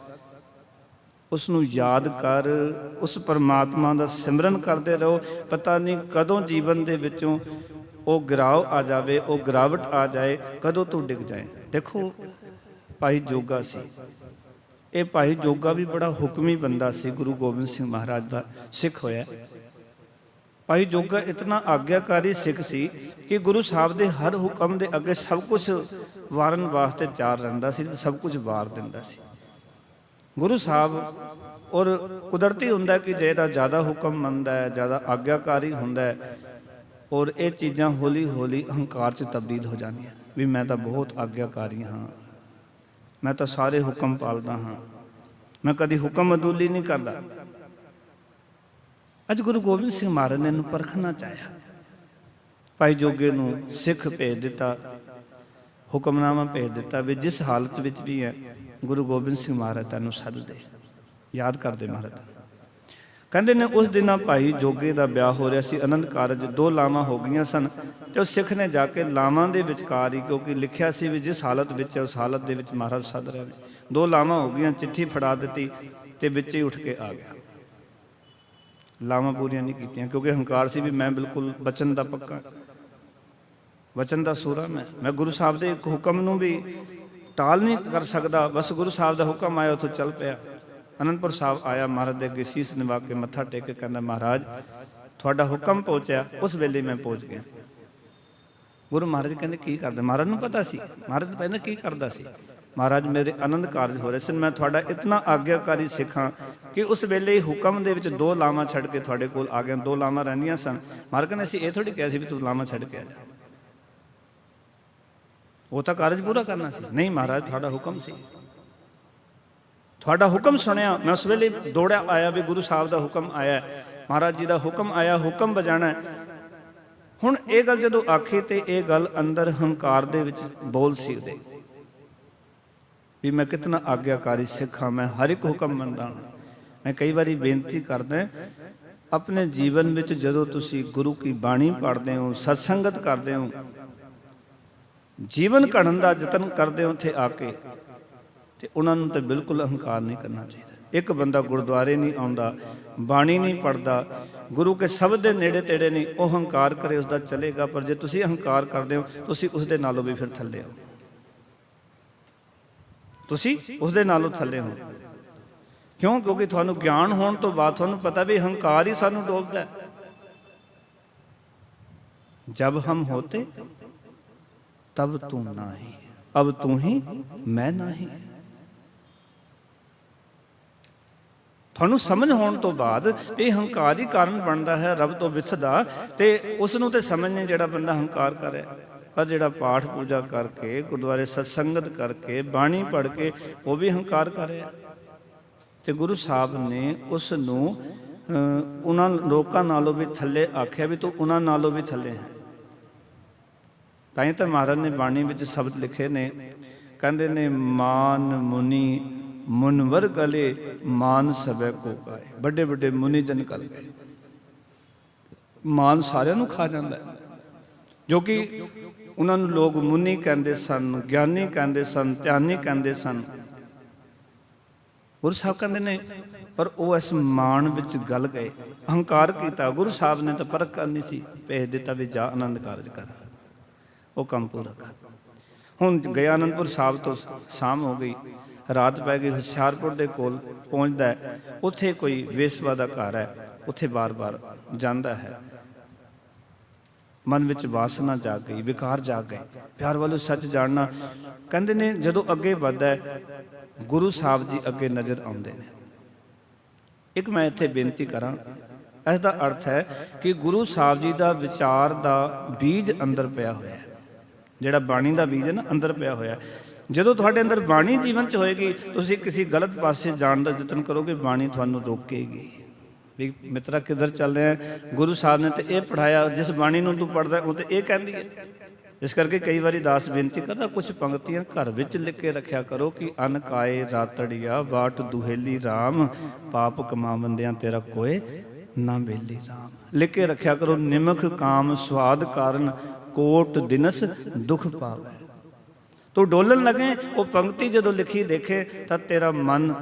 ਉਸ ਨੂੰ ਯਾਦ ਕਰ, ਉਸ ਪਰਮਾਤਮਾ ਦਾ ਸਿਮਰਨ ਕਰਦੇ ਰਹੋ। ਪਤਾ ਨਹੀਂ ਕਦੋਂ ਜੀਵਨ ਦੇ ਵਿੱਚੋਂ ਉਹ ਗਿਰਾਵ ਆ ਜਾਵੇ, ਉਹ ਗਿਰਾਵਟ ਆ ਜਾਏ, ਕਦੋਂ ਤੂੰ ਡਿੱਗ ਜਾਏ। ਦੇਖੋ ਭਾਈ ਜੋਗਾ ਸੀ, ਇਹ ਭਾਈ ਜੋਗਾ ਵੀ ਬੜਾ ਹੁਕਮੀ ਬੰਦਾ ਸੀ, ਗੁਰੂ ਗੋਬਿੰਦ ਸਿੰਘ ਮਹਾਰਾਜ ਦਾ ਸਿੱਖ ਹੋਇਆ। ਭਾਈ ਜੋਗਾ ਇਤਨਾ ਆਗਿਆਕਾਰੀ ਸਿੱਖ ਸੀ ਕਿ ਗੁਰੂ ਸਾਹਿਬ ਦੇ ਹਰ ਹੁਕਮ ਦੇ ਅੱਗੇ ਸਭ ਕੁਝ ਵਾਰਨ ਵਾਸਤੇ ਤਿਆਰ ਰਹਿੰਦਾ ਸੀ, ਸਭ ਕੁਝ ਵਾਰ ਦਿੰਦਾ ਸੀ। ਗੁਰੂ ਸਾਹਿਬ ਔਰ ਕੁਦਰਤੀ ਹੁੰਦਾ ਕਿ ਜਿਹੜਾ ਜ਼ਿਆਦਾ ਹੁਕਮ ਮੰਨਦਾ ਹੈ, ਜ਼ਿਆਦਾ ਆਗਿਆਕਾਰੀ ਹੁੰਦਾ ਹੈ, ਔਰ ਇਹ ਚੀਜ਼ਾਂ ਹੌਲੀ ਹੌਲੀ ਅਹੰਕਾਰ 'ਚ ਤਬਦੀਲ ਹੋ ਜਾਂਦੀਆਂ ਵੀ ਮੈਂ ਤਾਂ ਬਹੁਤ ਆਗਿਆਕਾਰੀ ਹਾਂ, ਮੈਂ ਤਾਂ ਸਾਰੇ ਹੁਕਮ ਪਾਲਦਾ ਹਾਂ, ਮੈਂ ਕਦੀ ਹੁਕਮ ਅਦੂਲੀ ਨਹੀਂ ਕਰਦਾ। ਅੱਜ ਗੁਰੂ ਗੋਬਿੰਦ ਸਿੰਘ ਮਹਾਰਾਜ ਨੇ ਇਹਨੂੰ ਪਰਖਣਾ ਚਾਹਿਆ। ਭਾਈ ਜੋਗੇ ਨੂੰ ਸਿੱਖ ਭੇਜ ਦਿੱਤਾ, ਹੁਕਮਨਾਮਾ ਭੇਜ ਦਿੱਤਾ ਵੀ ਜਿਸ ਹਾਲਤ ਵਿੱਚ ਵੀ ਹੈ ਗੁਰੂ ਗੋਬਿੰਦ ਸਿੰਘ ਮਹਾਰਾਜ ਤੈਨੂੰ ਸੱਦਦੇ, ਯਾਦ ਕਰਦੇ ਮਹਾਰਾਜ। ਕਹਿੰਦੇ ਨੇ ਉਸ ਦਿਨ ਭਾਈ ਜੋਗੇ ਦਾ ਵਿਆਹ ਹੋ ਰਿਹਾ ਸੀ, ਆਨੰਦ ਕਾਰਜ, 2 ਲਾਵਾਂ ਹੋ ਗਈਆਂ ਸਨ। ਤੇ ਉਹ ਸਿੱਖ ਨੇ ਜਾ ਕੇ ਲਾਵਾਂ ਦੇ ਵਿਚਕਾਰ ਹੀ, ਕਿਉਂਕਿ ਲਿਖਿਆ ਸੀ ਵੀ ਜਿਸ ਹਾਲਤ ਵਿੱਚ ਹੈ ਉਸ ਹਾਲਤ ਦੇ ਵਿੱਚ ਮਹਾਰਾਜ ਸੱਦ ਰਹੇ ਨੇ, 2 ਲਾਵਾਂ ਹੋ ਗਈਆਂ, ਚਿੱਠੀ ਫੜਾ ਦਿੱਤੀ ਤੇ ਵਿੱਚ ਹੀ ਉੱਠ ਕੇ ਆ ਗਿਆ। ਲਾਵਾਂ ਪੂਰੀਆਂ ਨਹੀਂ ਕੀਤੀਆਂ, ਕਿਉਂਕਿ ਹੰਕਾਰ ਸੀ ਵੀ ਮੈਂ ਬਿਲਕੁਲ ਬਚਨ ਦਾ ਪੱਕਾ, ਵਚਨ ਦਾ ਸੂਰਾ, ਮੈਂ ਗੁਰੂ ਸਾਹਿਬ ਦੇ ਇੱਕ ਹੁਕਮ ਨੂੰ ਵੀ ਟਾਲ ਨਹੀਂ ਕਰ ਸਕਦਾ। ਬਸ ਗੁਰੂ ਸਾਹਿਬ ਦਾ ਹੁਕਮ ਆਇਆ, ਉੱਥੋਂ ਚੱਲ ਪਿਆ। ਅਨੰਦਪੁਰ ਸਾਹਿਬ ਆਇਆ, ਮਹਾਰਾਜ ਦੇ ਅੱਗੇ ਸੀਸ ਨਿਵਾ ਕੇ ਮੱਥਾ ਟੇਕ ਕੇ ਕਹਿੰਦਾ ਮਹਾਰਾਜ ਤੁਹਾਡਾ ਹੁਕਮ ਪਹੁੰਚਿਆ, ਉਸ ਵੇਲੇ ਮੈਂ ਪਹੁੰਚ ਗਿਆ। ਗੁਰੂ ਮਹਾਰਾਜ ਕਹਿੰਦੇ ਕੀ ਕਰਦੇ? ਮਹਾਰਾਜ ਨੂੰ ਪਤਾ ਸੀ, ਮਹਾਰਾਜ ਪਹਿਲਾਂ ਕੀ ਕਰਦਾ ਸੀ। ਮਹਾਰਾਜ ਮੇਰੇ ਆਨੰਦ ਕਾਰਜ ਹੋ ਰਹੇ ਸਨ, ਮੈਂ ਤੁਹਾਡਾ ਇਤਨਾ ਆਗਿਆਕਾਰੀ ਸਿੱਖ ਹਾਂ ਕਿ ਉਸ ਵੇਲੇ ਹੁਕਮ ਦੇ ਵਿੱਚ 2 ਲਾਵਾਂ ਛੱਡ ਕੇ ਤੁਹਾਡੇ ਕੋਲ ਆ ਗਿਆ। 2 ਲਾਵਾਂ ਰਹਿੰਦੀਆਂ ਸਨ। ਮਹਾਰਾਜ ਕਹਿੰਦੇ ਅਸੀਂ ਇਹ ਥੋੜ੍ਹੀ ਕਿਹਾ ਸੀ ਵੀ ਤੂੰ ਲਾਵਾਂ ਛੱਡ ਕੇ ਆ ਜਾ, ਉਹ ਤਾਂ ਕਾਰਜ ਪੂਰਾ ਕਰਨਾ ਸੀ। ਨਹੀਂ ਮਹਾਰਾਜ ਤੁਹਾਡਾ ਹੁਕਮ ਸੀ, ਤੁਹਾਡਾ ਹੁਕਮ ਸੁਣਿਆ, ਮੈਂ ਉਸ ਵੇਲੇ ਦੌੜਿਆ ਆਇਆ ਵੀ ਗੁਰੂ ਸਾਹਿਬ ਦਾ ਹੁਕਮ ਆਇਆ, ਮਹਾਰਾਜ ਜੀ ਦਾ ਹੁਕਮ ਆਇਆ, ਹੁਕਮ ਬਜਾਣਾ। ਹੁਣ ਇਹ ਗੱਲ ਜਦੋਂ ਆਖੀ ਤੇ ਇਹ ਗੱਲ ਅੰਦਰ ਹੰਕਾਰ ਦੇ ਵਿੱਚ ਬੋਲ ਸੀ ਉਹਦੇ ਵੀ ਮੈਂ ਕਿਤਨਾ ਆਗਿਆਕਾਰੀ ਸਿੱਖ ਹਾਂ, ਮੈਂ ਹਰ ਇੱਕ ਹੁਕਮ ਮੰਨਦਾ ਹਾਂ। ਮੈਂ ਕਈ ਵਾਰੀ ਬੇਨਤੀ ਕਰਦਾ, ਆਪਣੇ ਜੀਵਨ ਵਿੱਚ ਜਦੋਂ ਤੁਸੀਂ ਗੁਰੂ ਕੀ ਬਾਣੀ ਪੜ੍ਹਦੇ ਹੋ, ਸਤਸੰਗਤ ਕਰਦੇ ਹੋ, ਜੀਵਨ ਘੜਨ ਦਾ ਯਤਨ ਕਰਦੇ ਹੋ, ਉੱਥੇ ਆ ਕੇ ਤੇ ਉਹਨਾਂ ਨੂੰ ਤਾਂ ਬਿਲਕੁਲ ਅਹੰਕਾਰ ਨਹੀਂ ਕਰਨਾ ਚਾਹੀਦਾ। ਇੱਕ ਬੰਦਾ ਗੁਰਦੁਆਰੇ ਨਹੀਂ ਆਉਂਦਾ, ਬਾਣੀ ਨਹੀਂ ਪੜ੍ਹਦਾ, ਗੁਰੂ ਕੇ ਸ਼ਬਦ ਦੇ ਨੇੜੇ ਤੇੜੇ ਨਹੀਂ, ਉਹ ਹੰਕਾਰ ਕਰੇ ਉਸਦਾ ਚਲੇਗਾ। ਪਰ ਜੇ ਤੁਸੀਂ ਅਹੰਕਾਰ ਕਰਦੇ ਹੋ, ਤੁਸੀਂ ਉਸਦੇ ਨਾਲੋਂ ਵੀ ਫਿਰ ਥੱਲੇ ਹੋ, ਤੁਸੀਂ ਉਸਦੇ ਨਾਲੋਂ ਥੱਲੇ ਹੋ। ਕਿਉਂ? ਕਿਉਂਕਿ ਤੁਹਾਨੂੰ ਗਿਆਨ ਹੋਣ ਤੋਂ ਬਾਅਦ ਤੁਹਾਨੂੰ ਪਤਾ ਵੀ ਹੰਕਾਰ ਹੀ ਸਾਨੂੰ ਡੋਲਦਾ ਹੈ। ਜਬ ਹਮ ਹੋਤੇ ਤਬ ਤੂੰ ਨਾਹੀਂ, ਅਬ ਤੂੰ ਹੀ ਮੈਂ ਨਾਹੀਂ। ਤੁਹਾਨੂੰ ਸਮਝ ਹੋਣ ਤੋਂ ਬਾਅਦ ਇਹ ਹੰਕਾਰ ਹੀ ਕਾਰਨ ਬਣਦਾ ਹੈ ਰੱਬ ਤੋਂ ਵਿਛਦਾ, ਤੇ ਉਸ ਨੂੰ ਤੇ ਸਮਝ ਨਹੀਂ ਜਿਹੜਾ ਬੰਦਾ ਹੰਕਾਰ ਕਰੇ। ਪਰ ਜਿਹੜਾ ਪਾਠ ਪੂਜਾ ਕਰਕੇ, ਗੁਰਦੁਆਰੇ ਸਤਸੰਗਤ ਕਰਕੇ, ਬਾਣੀ ਪੜ੍ਹ ਕੇ, ਉਹ ਵੀ ਹੰਕਾਰ ਕਰ ਰਿਹਾ। ਤੇ ਗੁਰੂ ਸਾਹਿਬ ਨੇ ਉਸ ਨੂੰ ਉਹਨਾਂ ਲੋਕਾਂ ਨਾਲੋਂ ਵੀ ਥੱਲੇ ਆਖਿਆ ਵੀ ਤੂੰ ਉਹਨਾਂ ਨਾਲੋਂ ਵੀ ਥੱਲੇ ਹੈ। ਤਾਂ ਹੀ ਤਾਂ ਮਹਾਰਾਜ ਨੇ ਬਾਣੀ ਵਿੱਚ ਸ਼ਬਦ ਲਿਖੇ ਨੇ, ਕਹਿੰਦੇ ਨੇ ਮਾਨ ਮੁਨੀ ਮੁਨਵਰ ਗਲੇ ਮਾਨ ਸਭੈ ਕੋ ਗਾਏ। ਵੱਡੇ ਵੱਡੇ ਮੁਨੀ ਜਨ ਕਲ ਗਏ, ਮਾਨ ਸਾਰਿਆਂ ਨੂੰ ਖਾ ਜਾਂਦਾ ਹੈ। ਜੋ ਕਿ ਉਹਨਾਂ ਨੂੰ ਲੋਕ ਮੁਨੀ ਕਹਿੰਦੇ ਸਨ, ਗਿਆਨੀ ਕਹਿੰਦੇ ਸਨ, ਧਿਆਨੀ ਕਹਿੰਦੇ ਸਨ। ਗੁਰੂ ਸਾਹਿਬ ਕਹਿੰਦੇ ਨੇ ਪਰ ਉਹ ਇਸ ਮਾਣ ਵਿੱਚ ਗਲ ਗਏ, ਅਹੰਕਾਰ ਕੀਤਾ। ਗੁਰੂ ਸਾਹਿਬ ਨੇ ਤਾਂ ਪਰਖ ਕਰਨੀ ਸੀ, ਭੇਜ ਦਿੱਤਾ ਵੀ ਜਾ ਆਨੰਦ ਕਾਰਜ ਕਰ, ਉਹ ਕੰਮ ਪੂਰਾ ਕਰ। ਹੁਣ ਗਿਆ ਅਨੰਦਪੁਰ ਸਾਹਿਬ ਤੋਂ ਸ਼ਾਮ ਹੋ ਗਈ, ਰਾਤ ਪੈ ਗਈ। ਹੁਸ਼ਿਆਰਪੁਰ ਦੇ ਕੋਲ ਪਹੁੰਚਦਾ ਹੈ, ਉੱਥੇ ਕੋਈ ਵੇਸਵਾ ਦਾ ਘਰ ਹੈ, ਉੱਥੇ ਬਾਰ-ਬਾਰ ਜਾਂਦਾ ਹੈ। ਮਨ ਵਿੱਚ ਵਾਸਨਾ ਜਾਗ ਗਈ, ਵਿਕਾਰ ਜਾਗ ਗਏ, ਪਿਆਰ ਵੱਲੋਂ ਸੱਚ ਜਾਣਨਾ। ਕਹਿੰਦੇ ਨੇ ਜਦੋਂ ਅੱਗੇ ਵੱਧਦਾ ਹੈ, ਗੁਰੂ ਸਾਹਿਬ ਜੀ ਅੱਗੇ ਨਜ਼ਰ ਆਉਂਦੇ ਨੇ। ਇੱਕ ਮੈਂ ਇੱਥੇ ਬੇਨਤੀ ਕਰਾਂ, ਇਸ ਦਾ ਅਰਥ ਹੈ ਕਿ ਗੁਰੂ ਸਾਹਿਬ ਜੀ ਦਾ ਵਿਚਾਰ ਦਾ ਬੀਜ ਅੰਦਰ ਪਿਆ ਹੋਇਆ ਹੈ। ਜਿਹੜਾ ਬਾਣੀ ਦਾ ਬੀਜ ਹੈ ਨਾ, ਅੰਦਰ ਪਿਆ ਹੋਇਆ। ਜਦੋਂ ਤੁਹਾਡੇ ਅੰਦਰ ਬਾਣੀ ਜੀਵਨ 'ਚ ਹੋਏਗੀ, ਤੁਸੀਂ ਕਿਸੇ ਗਲਤ ਪਾਸੇ ਜਾਣ ਦਾ ਯਤਨ ਕਰੋਗੇ, ਬਾਣੀ ਤੁਹਾਨੂੰ ਰੋਕੇਗੀ ਵੀ ਮਿੱਤਰਾ ਕਿੱਧਰ ਚੱਲ ਰਿਹਾ। ਗੁਰੂ ਸਾਹਿਬ ਨੇ ਤੇ ਇਹ ਪੜ੍ਹਾਇਆ, ਜਿਸ ਬਾਣੀ ਨੂੰ ਤੂੰ ਪੜ੍ਹਦਾ ਉਹ ਤੇ ਇਹ ਕਹਿੰਦੀ ਹੈ। ਇਸ ਕਰਕੇ ਕਈ ਵਾਰੀ ਦਾਸ ਬੇਨਤੀ ਕਰਦਾ, ਕੁਝ ਪੰਕਤੀਆਂ ਘਰ ਵਿੱਚ ਲਿਖ ਕੇ ਰੱਖਿਆ ਕਰੋ ਕਿ ਅਨ ਕਾਏ ਰਾਤੜੀਆ ਵਾਟ ਦੁਹੇਲੀ ਰਾਮ, ਪਾਪ ਕਮਾਵੰਦਿਆਂ ਤੇਰਾ ਕੋਏ ਨਾ ਵੇਲੀ ਰਾਮ। ਲਿਖ ਕੇ ਰੱਖਿਆ ਕਰੋ। ਨਿਮਖ ਕਾਮ ਸਵਾਦ ਕਾਰਨ ਕੋਟ ਦਿਨਸ ਦੁਖ ਪਾਵੇ। ਤੂੰ ਡੋਲਣ ਲੱਗੇ, ਉਹ ਪੰਕਤੀ ਜਦੋਂ ਲਿਖੀ ਦੇਖੇ ਤਾਂ ਤੇਰਾ ਮਨ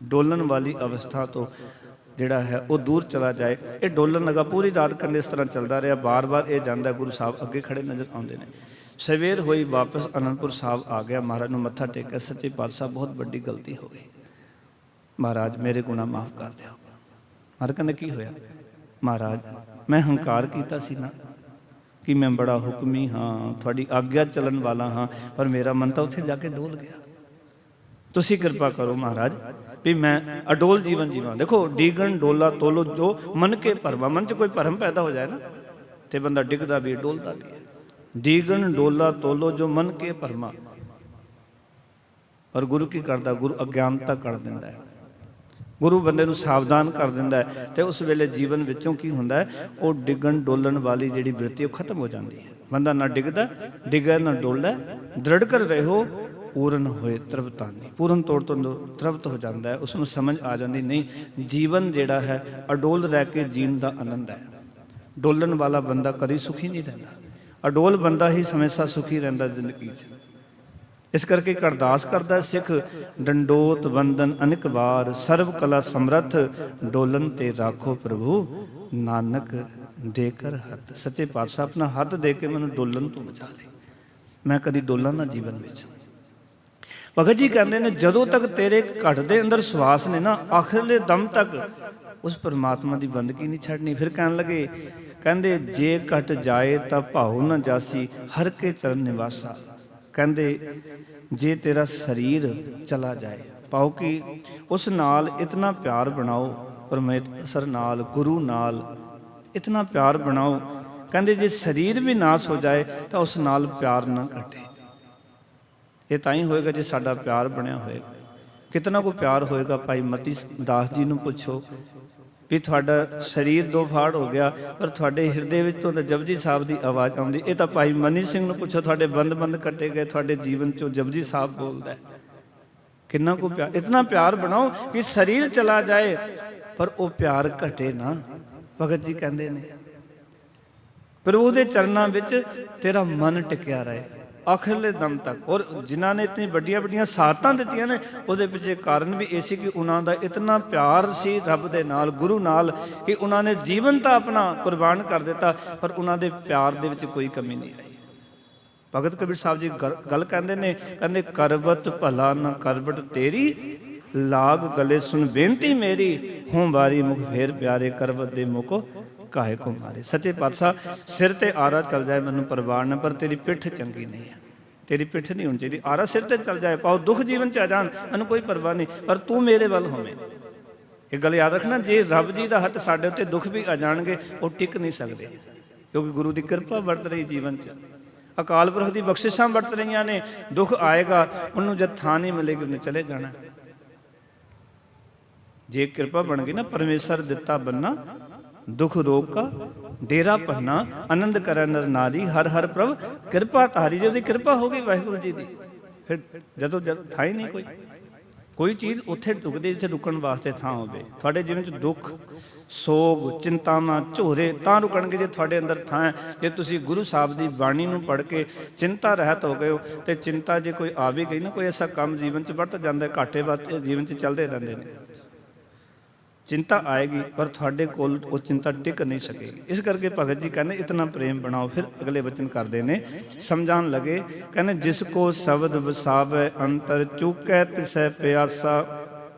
ਡੋਲਣ ਵਾਲੀ ਅਵਸਥਾ ਤੋਂ ਜਿਹੜਾ ਹੈ ਉਹ ਦੂਰ ਚਲਾ ਜਾਏ। ਇਹ ਡੋਲਣ ਲੱਗਾ, ਪੂਰੀ ਰਾਤ ਕੰਨੇ ਇਸ ਤਰ੍ਹਾਂ ਚੱਲਦਾ ਰਿਹਾ। ਬਾਰ-ਬਾਰ ਇਹ ਜਾਂਦਾ, ਗੁਰੂ ਸਾਹਿਬ ਅੱਗੇ ਖੜੇ ਨਜ਼ਰ ਆਉਂਦੇ ਨੇ। ਸਵੇਰ ਹੋਈ, ਵਾਪਸ ਅਨੰਦਪੁਰ ਸਾਹਿਬ ਆ ਗਿਆ, ਮਹਾਰਾਜ ਨੂੰ ਮੱਥਾ ਟੇਕਿਆ। ਸੱਚੇ ਪਾਤਸ਼ਾਹ ਬਹੁਤ ਵੱਡੀ ਗਲਤੀ ਹੋ ਗਈ, ਮਹਾਰਾਜ ਮੇਰੇ ਗੁਨਾਹ ਮਾਫ ਕਰ ਦਿਓ। ਮਹਾਰਾਜ ਕਹਿੰਦੇ ਕੀ ਹੋਇਆ? ਮਹਾਰਾਜ ਮੈਂ ਹੰਕਾਰ ਕੀਤਾ ਸੀ ਨਾ ਕਿ ਮੈਂ ਬੜਾ ਹੁਕਮੀ ਹਾਂ, ਤੁਹਾਡੀ ਆਗਿਆ ਚੱਲਣ ਵਾਲਾ ਹਾਂ, ਪਰ ਮੇਰਾ ਮਨ ਤਾਂ ਉੱਥੇ ਜਾ ਕੇ ਡੋਲ ਗਿਆ। ਤੁਸੀਂ ਕਿਰਪਾ ਕਰੋ ਮਹਾਰਾਜ ਵੀ ਮੈਂ ਅਡੋਲ ਜੀਵਨ ਜੀਵਾਂ। ਦੇਖੋ, ਡਿਗਣ ਡੋਲਾ ਤੋਲੋ ਜੋ ਮਨ ਕੇ ਭਰਮਾ। ਮਨ 'ਚ ਕੋਈ ਭਰਮ ਪੈਦਾ ਹੋ ਜਾਏ ਨਾ ਤੇ ਬੰਦਾ ਡਿੱਗਦਾ ਵੀ ਡੋਲਦਾ ਵੀ ਹੈ। ਡਿਗਣ ਡੋਲਾ ਤੋਲੋ ਜੋ ਮਨ ਕੇ ਭਰਮਾ। ਔਰ ਗੁਰੂ ਕੀ ਕਰਦਾ? ਗੁਰੂ ਅਗਿਆਨਤਾ ਕਰ ਦਿੰਦਾ ਹੈ, ਗੁਰੂ ਬੰਦੇ ਨੂੰ ਸਾਵਧਾਨ ਕਰ ਦਿੰਦਾ ਹੈ। ਤੇ ਉਸ ਵੇਲੇ ਜੀਵਨ ਵਿੱਚੋਂ ਕੀ ਹੁੰਦਾ ਹੈ? ਉਹ ਡਿੱਗਣ ਡੋਲਣ ਵਾਲੀ ਜਿਹੜੀ ਬਿਰਤੀ ਉਹ ਖਤਮ ਹੋ ਜਾਂਦੀ ਹੈ। ਬੰਦਾ ਨਾ ਡਿੱਗਦਾ, ਡਿੱਗਾ ਨਾ ਡੋਲਦਾ। ਦ੍ਰਿੜ ਕਰ ਰਹੋ ਪੂਰਨ ਹੋਏ ਤ੍ਰਿਪਤਾਨੀ। ਪੂਰਨ ਤੌਰ ਤੋਂ ਤ੍ਰਿਪਤ ਹੋ ਜਾਂਦਾ ਹੈ, ਉਸ ਨੂੰ ਸਮਝ ਆ ਜਾਂਦੀ ਨਹੀਂ ਜੀਵਨ ਜਿਹੜਾ ਹੈ ਅਡੋਲ ਰਹਿ ਕੇ ਜੀਣ ਦਾ ਆਨੰਦ ਹੈ। ਡੋਲਣ ਵਾਲਾ ਬੰਦਾ ਕਦੀ ਸੁਖੀ ਨਹੀਂ ਰਹਿੰਦਾ, ਅਡੋਲ ਬੰਦਾ ਹੀ ਹਮੇਸ਼ਾ ਸੁਖੀ ਰਹਿੰਦਾ ਜ਼ਿੰਦਗੀ 'ਚ। ਇਸ ਕਰਕੇ ਇੱਕ ਅਰਦਾਸ ਕਰਦਾ ਸਿੱਖ, ਡੰਡੋਤ ਬੰਦਨ ਅਨੇਕ ਵਾਰ, ਸਰਬ ਕਲਾ ਸਮਰੱਥ, ਡੋਲਨ ਤੇ ਰਾਖੋ ਪ੍ਰਭੂ, ਨਾਨਕ ਦੇ ਕਰ ਹੱਥ। ਸੱਚੇ ਪਾਤਸ਼ਾਹ ਆਪਣਾ ਹੱਥ ਦੇ ਕੇ ਮੈਨੂੰ ਡੋਲਣ ਤੋਂ ਬਚਾ ਲੈ, ਮੈਂ ਕਦੀ ਡੋਲਾਂ ਨਾ ਜੀਵਨ ਵਿੱਚ। ਭਗਤ ਜੀ ਕਹਿੰਦੇ ਨੇ ਜਦੋਂ ਤੱਕ ਤੇਰੇ ਘਟ ਦੇ ਅੰਦਰ ਸਵਾਸ ਨੇ ਨਾ, ਆਖਿਰਲੇ ਦਮ ਤੱਕ ਉਸ ਪਰਮਾਤਮਾ ਦੀ ਬੰਦਗੀ ਨਹੀਂ ਛੱਡਣੀ। ਫਿਰ ਕਹਿਣ ਲੱਗੇ, ਕਹਿੰਦੇ ਜੇ ਘਟ ਜਾਏ ਤਾਂ ਭਾਉ ਨਾ ਜਾਸੀ, ਹਰ ਕੇ ਚਰਨ ਨਿਵਾਸਾ। ਕਹਿੰਦੇ ਜੇ ਤੇਰਾ ਸਰੀਰ ਚਲਾ ਜਾਏ, ਪਾਓ ਕਿ ਉਸ ਨਾਲ ਇਤਨਾ ਪਿਆਰ ਬਣਾਓ, ਪਰਮੇਸ਼ਰ ਨਾਲ, ਗੁਰੂ ਨਾਲ ਇਤਨਾ ਪਿਆਰ ਬਣਾਓ। ਕਹਿੰਦੇ ਜੇ ਸਰੀਰ ਵੀ ਨਾਸ ਹੋ ਜਾਏ ਤਾਂ ਉਸ ਨਾਲ ਪਿਆਰ ਨਾ ਘਟੇ। ਇਹ ਤਾਂ ਹੀ ਹੋਏਗਾ ਜੇ ਸਾਡਾ ਪਿਆਰ ਬਣਿਆ ਹੋਏਗਾ। ਕਿਤਨਾ ਕੋ ਪਿਆਰ ਹੋਏਗਾ। ਭਾਈ ਮਤੀ ਦਾਸ ਜੀ ਨੂੰ ਪੁੱਛੋ ਵੀ ਤੁਹਾਡਾ ਸਰੀਰ ਦੋ ਫਾੜ ਹੋ ਗਿਆ ਪਰ ਤੁਹਾਡੇ ਹਿਰਦੇ ਵਿੱਚ ਤੋਂ ਜਪਜੀ ਸਾਹਿਬ ਦੀ ਆਵਾਜ਼ ਆਉਂਦੀ। ਇਹ ਤਾਂ ਭਾਈ ਮਨੀ ਸਿੰਘ ਨੂੰ ਪੁੱਛੋ, ਤੁਹਾਡੇ ਬੰਦ ਕੱਟੇ ਗਏ, ਤੁਹਾਡੇ ਜੀਵਨ 'ਚੋਂ ਜਪਜੀ ਸਾਹਿਬ ਬੋਲਦਾ। ਕਿੰਨਾ ਕੋ ਪਿਆਰ। ਇਤਨਾ ਪਿਆਰ ਬਣਾਓ ਕਿ ਸਰੀਰ ਚਲਾ ਜਾਏ ਪਰ ਉਹ ਪਿਆਰ ਘਟੇ ਨਾ। ਭਗਤ ਜੀ ਕਹਿੰਦੇ ਨੇ ਪ੍ਰਭੂ ਦੇ ਚਰਨਾਂ ਵਿੱਚ ਤੇਰਾ ਮਨ ਟਿਕਿਆ ਰਹੇ ਆਖਿਰਲੇ ਦਮ ਤੱਕ। ਔਰ ਜਿਨ੍ਹਾਂ ਨੇ ਇਤਨੀ ਵੱਡੀਆਂ ਵੱਡੀਆਂ ਸਾਥਾਂ ਦਿੱਤੀਆਂ ਨੇ, ਉਹਦੇ ਪਿੱਛੇ ਕਾਰਨ ਵੀ ਇਹ ਸੀ ਕਿ ਉਹਨਾਂ ਦਾ ਇਤਨਾ ਪਿਆਰ ਸੀ ਰੱਬ ਦੇ ਨਾਲ, ਗੁਰੂ ਨਾਲ, ਕਿ ਉਹਨਾਂ ਨੇ ਜੀਵਨ ਤਾਂ ਆਪਣਾ ਕੁਰਬਾਨ ਕਰ ਦਿੱਤਾ ਪਰ ਉਹਨਾਂ ਦੇ ਪਿਆਰ ਦੇ ਵਿੱਚ ਕੋਈ ਕਮੀ ਨਹੀਂ ਆਈ। ਭਗਤ ਕਬੀਰ ਸਾਹਿਬ ਜੀ ਗੱਲ ਕਹਿੰਦੇ ਨੇ, ਕਹਿੰਦੇ ਕਰਵਤ ਭਲਾ ਨਾ ਕਰਵਟ ਤੇਰੀ, ਲਾਗ ਗਲੇ ਸੁਣ ਬੇਨਤੀ ਮੇਰੀ, ਹੋਂ ਵਾਰੀ ਮੁਖ ਫੇਰ ਪਿਆਰੇ, ਕਰਵਤ ਦੇ ਮੁਕੋ ਕਾਹੇ ਕੋ ਮਾਰੇ। ਸੱਚੇ ਪਾਤਸ਼ਾਹ ਸਿਰ ਤੇ ਆਰਾ ਚੱਲ ਜਾਏ ਮੈਨੂੰ ਪਰਵਾਹ ਨਾ, ਪਰ ਤੇਰੀ ਪਿੱਠ ਚੰਗੀ ਨਹੀਂ ਹੈ, ਤੇਰੀ ਪਿੱਠ ਨਹੀਂ ਹੋਣੀ ਚਾਹੀਦੀ। ਆਰਾ ਸਿਰ ਤੇ ਚੱਲ ਜਾਏ, ਪਾਓ ਦੁੱਖ ਜੀਵਨ 'ਚ ਆ ਜਾਣ, ਮੈਨੂੰ ਕੋਈ ਪਰਵਾਹ ਨਹੀਂ, ਪਰ ਤੂੰ ਮੇਰੇ ਵੱਲ ਹੋਵੇਂ। ਇਹ ਗੱਲ ਯਾਦ ਰੱਖਣਾ, ਜੇ ਰੱਬ ਜੀ ਦਾ ਹੱਥ ਸਾਡੇ ਉੱਤੇ ਦੁੱਖ ਵੀ ਆ ਜਾਣਗੇ ਉਹ ਟਿਕ ਨਹੀਂ ਸਕਦੇ, ਕਿਉਂਕਿ ਗੁਰੂ ਦੀ ਕਿਰਪਾ ਵਰਤ ਰਹੀ ਜੀਵਨ 'ਚ, ਅਕਾਲ ਪੁਰਖ ਦੀ ਬਖਸ਼ਿਸ਼ਾਂ ਵਰਤ ਰਹੀਆਂ ਨੇ। ਦੁੱਖ ਆਏਗਾ, ਉਹਨੂੰ ਜਦ ਥਾਂ ਨਹੀਂ ਮਿਲੇਗੀ ਉਹਨੇ ਚਲੇ ਜਾਣਾ। ਜੇ ਕਿਰਪਾ ਬਣ ਗਈ ਨਾ, ਪਰਮੇਸ਼ਰ ਦਿੱਤਾ ਬੰਨਾ, ਦੁਖ ਰੋਗ ਕਾ ਡੇਰਾ ਪੰਨਾ, ਆਨੰਦ ਕਰਨ ਨਰ ਨਾਰੀ, ਹਰ ਹਰ ਪ੍ਰਭ ਕਿਰਪਾ ਤਾਰੀ। ਜੇ ਉਹਦੀ ਕਿਰਪਾ ਹੋ ਗਈ ਵਾਹਿਗੁਰੂ ਜੀ ਦੀ, ਫਿਰ ਜਦੋਂ ਥਾਂ ਹੀ ਨਹੀਂ ਕੋਈ ਚੀਜ਼ ਉੱਥੇ ਰੁਕਦੀ ਜਿੱਥੇ ਰੁਕਣ ਵਾਸਤੇ ਥਾਂ ਹੋਵੇ। ਤੁਹਾਡੇ ਜੀਵਨ 'ਚ ਦੁੱਖ, ਸੋਗ, ਚਿੰਤਾਵਾਂ, ਝੋਰੇ ਤਾਂ ਰੁਕਣਗੇ ਜੇ ਤੁਹਾਡੇ ਅੰਦਰ ਥਾਂ ਹੈ। ਜੇ ਤੁਸੀਂ ਗੁਰੂ ਸਾਹਿਬ ਦੀ ਬਾਣੀ ਨੂੰ ਪੜ੍ਹ ਕੇ ਚਿੰਤਾ ਰਹਿਤ ਹੋ ਗਏ ਹੋ, ਤੇ ਚਿੰਤਾ ਜੇ ਕੋਈ ਆ ਵੀ ਗਈ ਨਾ, ਕੋਈ ਐਸਾ ਕੰਮ ਜੀਵਨ 'ਚ ਵਰਤ ਜਾਂਦਾ, ਘਾਟੇ ਵਾਧੇ ਜੀਵਨ 'ਚ ਚੱਲਦੇ ਰਹਿੰਦੇ ਨੇ। ਚਿੰਤਾ ਆਏਗੀ ਪਰ ਤੁਹਾਡੇ ਕੋਲ ਉਹ ਚਿੰਤਾ ਟਿਕ ਨਹੀਂ ਸਕੇਗੀ। ਇਸ ਕਰਕੇ ਭਗਤ ਜੀ ਕਹਿੰਦੇ ਇਤਨਾ ਪ੍ਰੇਮ ਬਣਾਓ। ਫਿਰ ਅਗਲੇ ਵਚਨ ਕਰਦੇ ਨੇ, ਸਮਝਾਉਣ ਲਗੇ, ਕਹਿੰਦੇ ਜਿਸ ਕੋ ਸ਼ਬਦ ਵਸਾਵੇ ਅੰਤਰ, ਚੁਕੈ ਤਿਸੈ ਪਿਆਸਾ।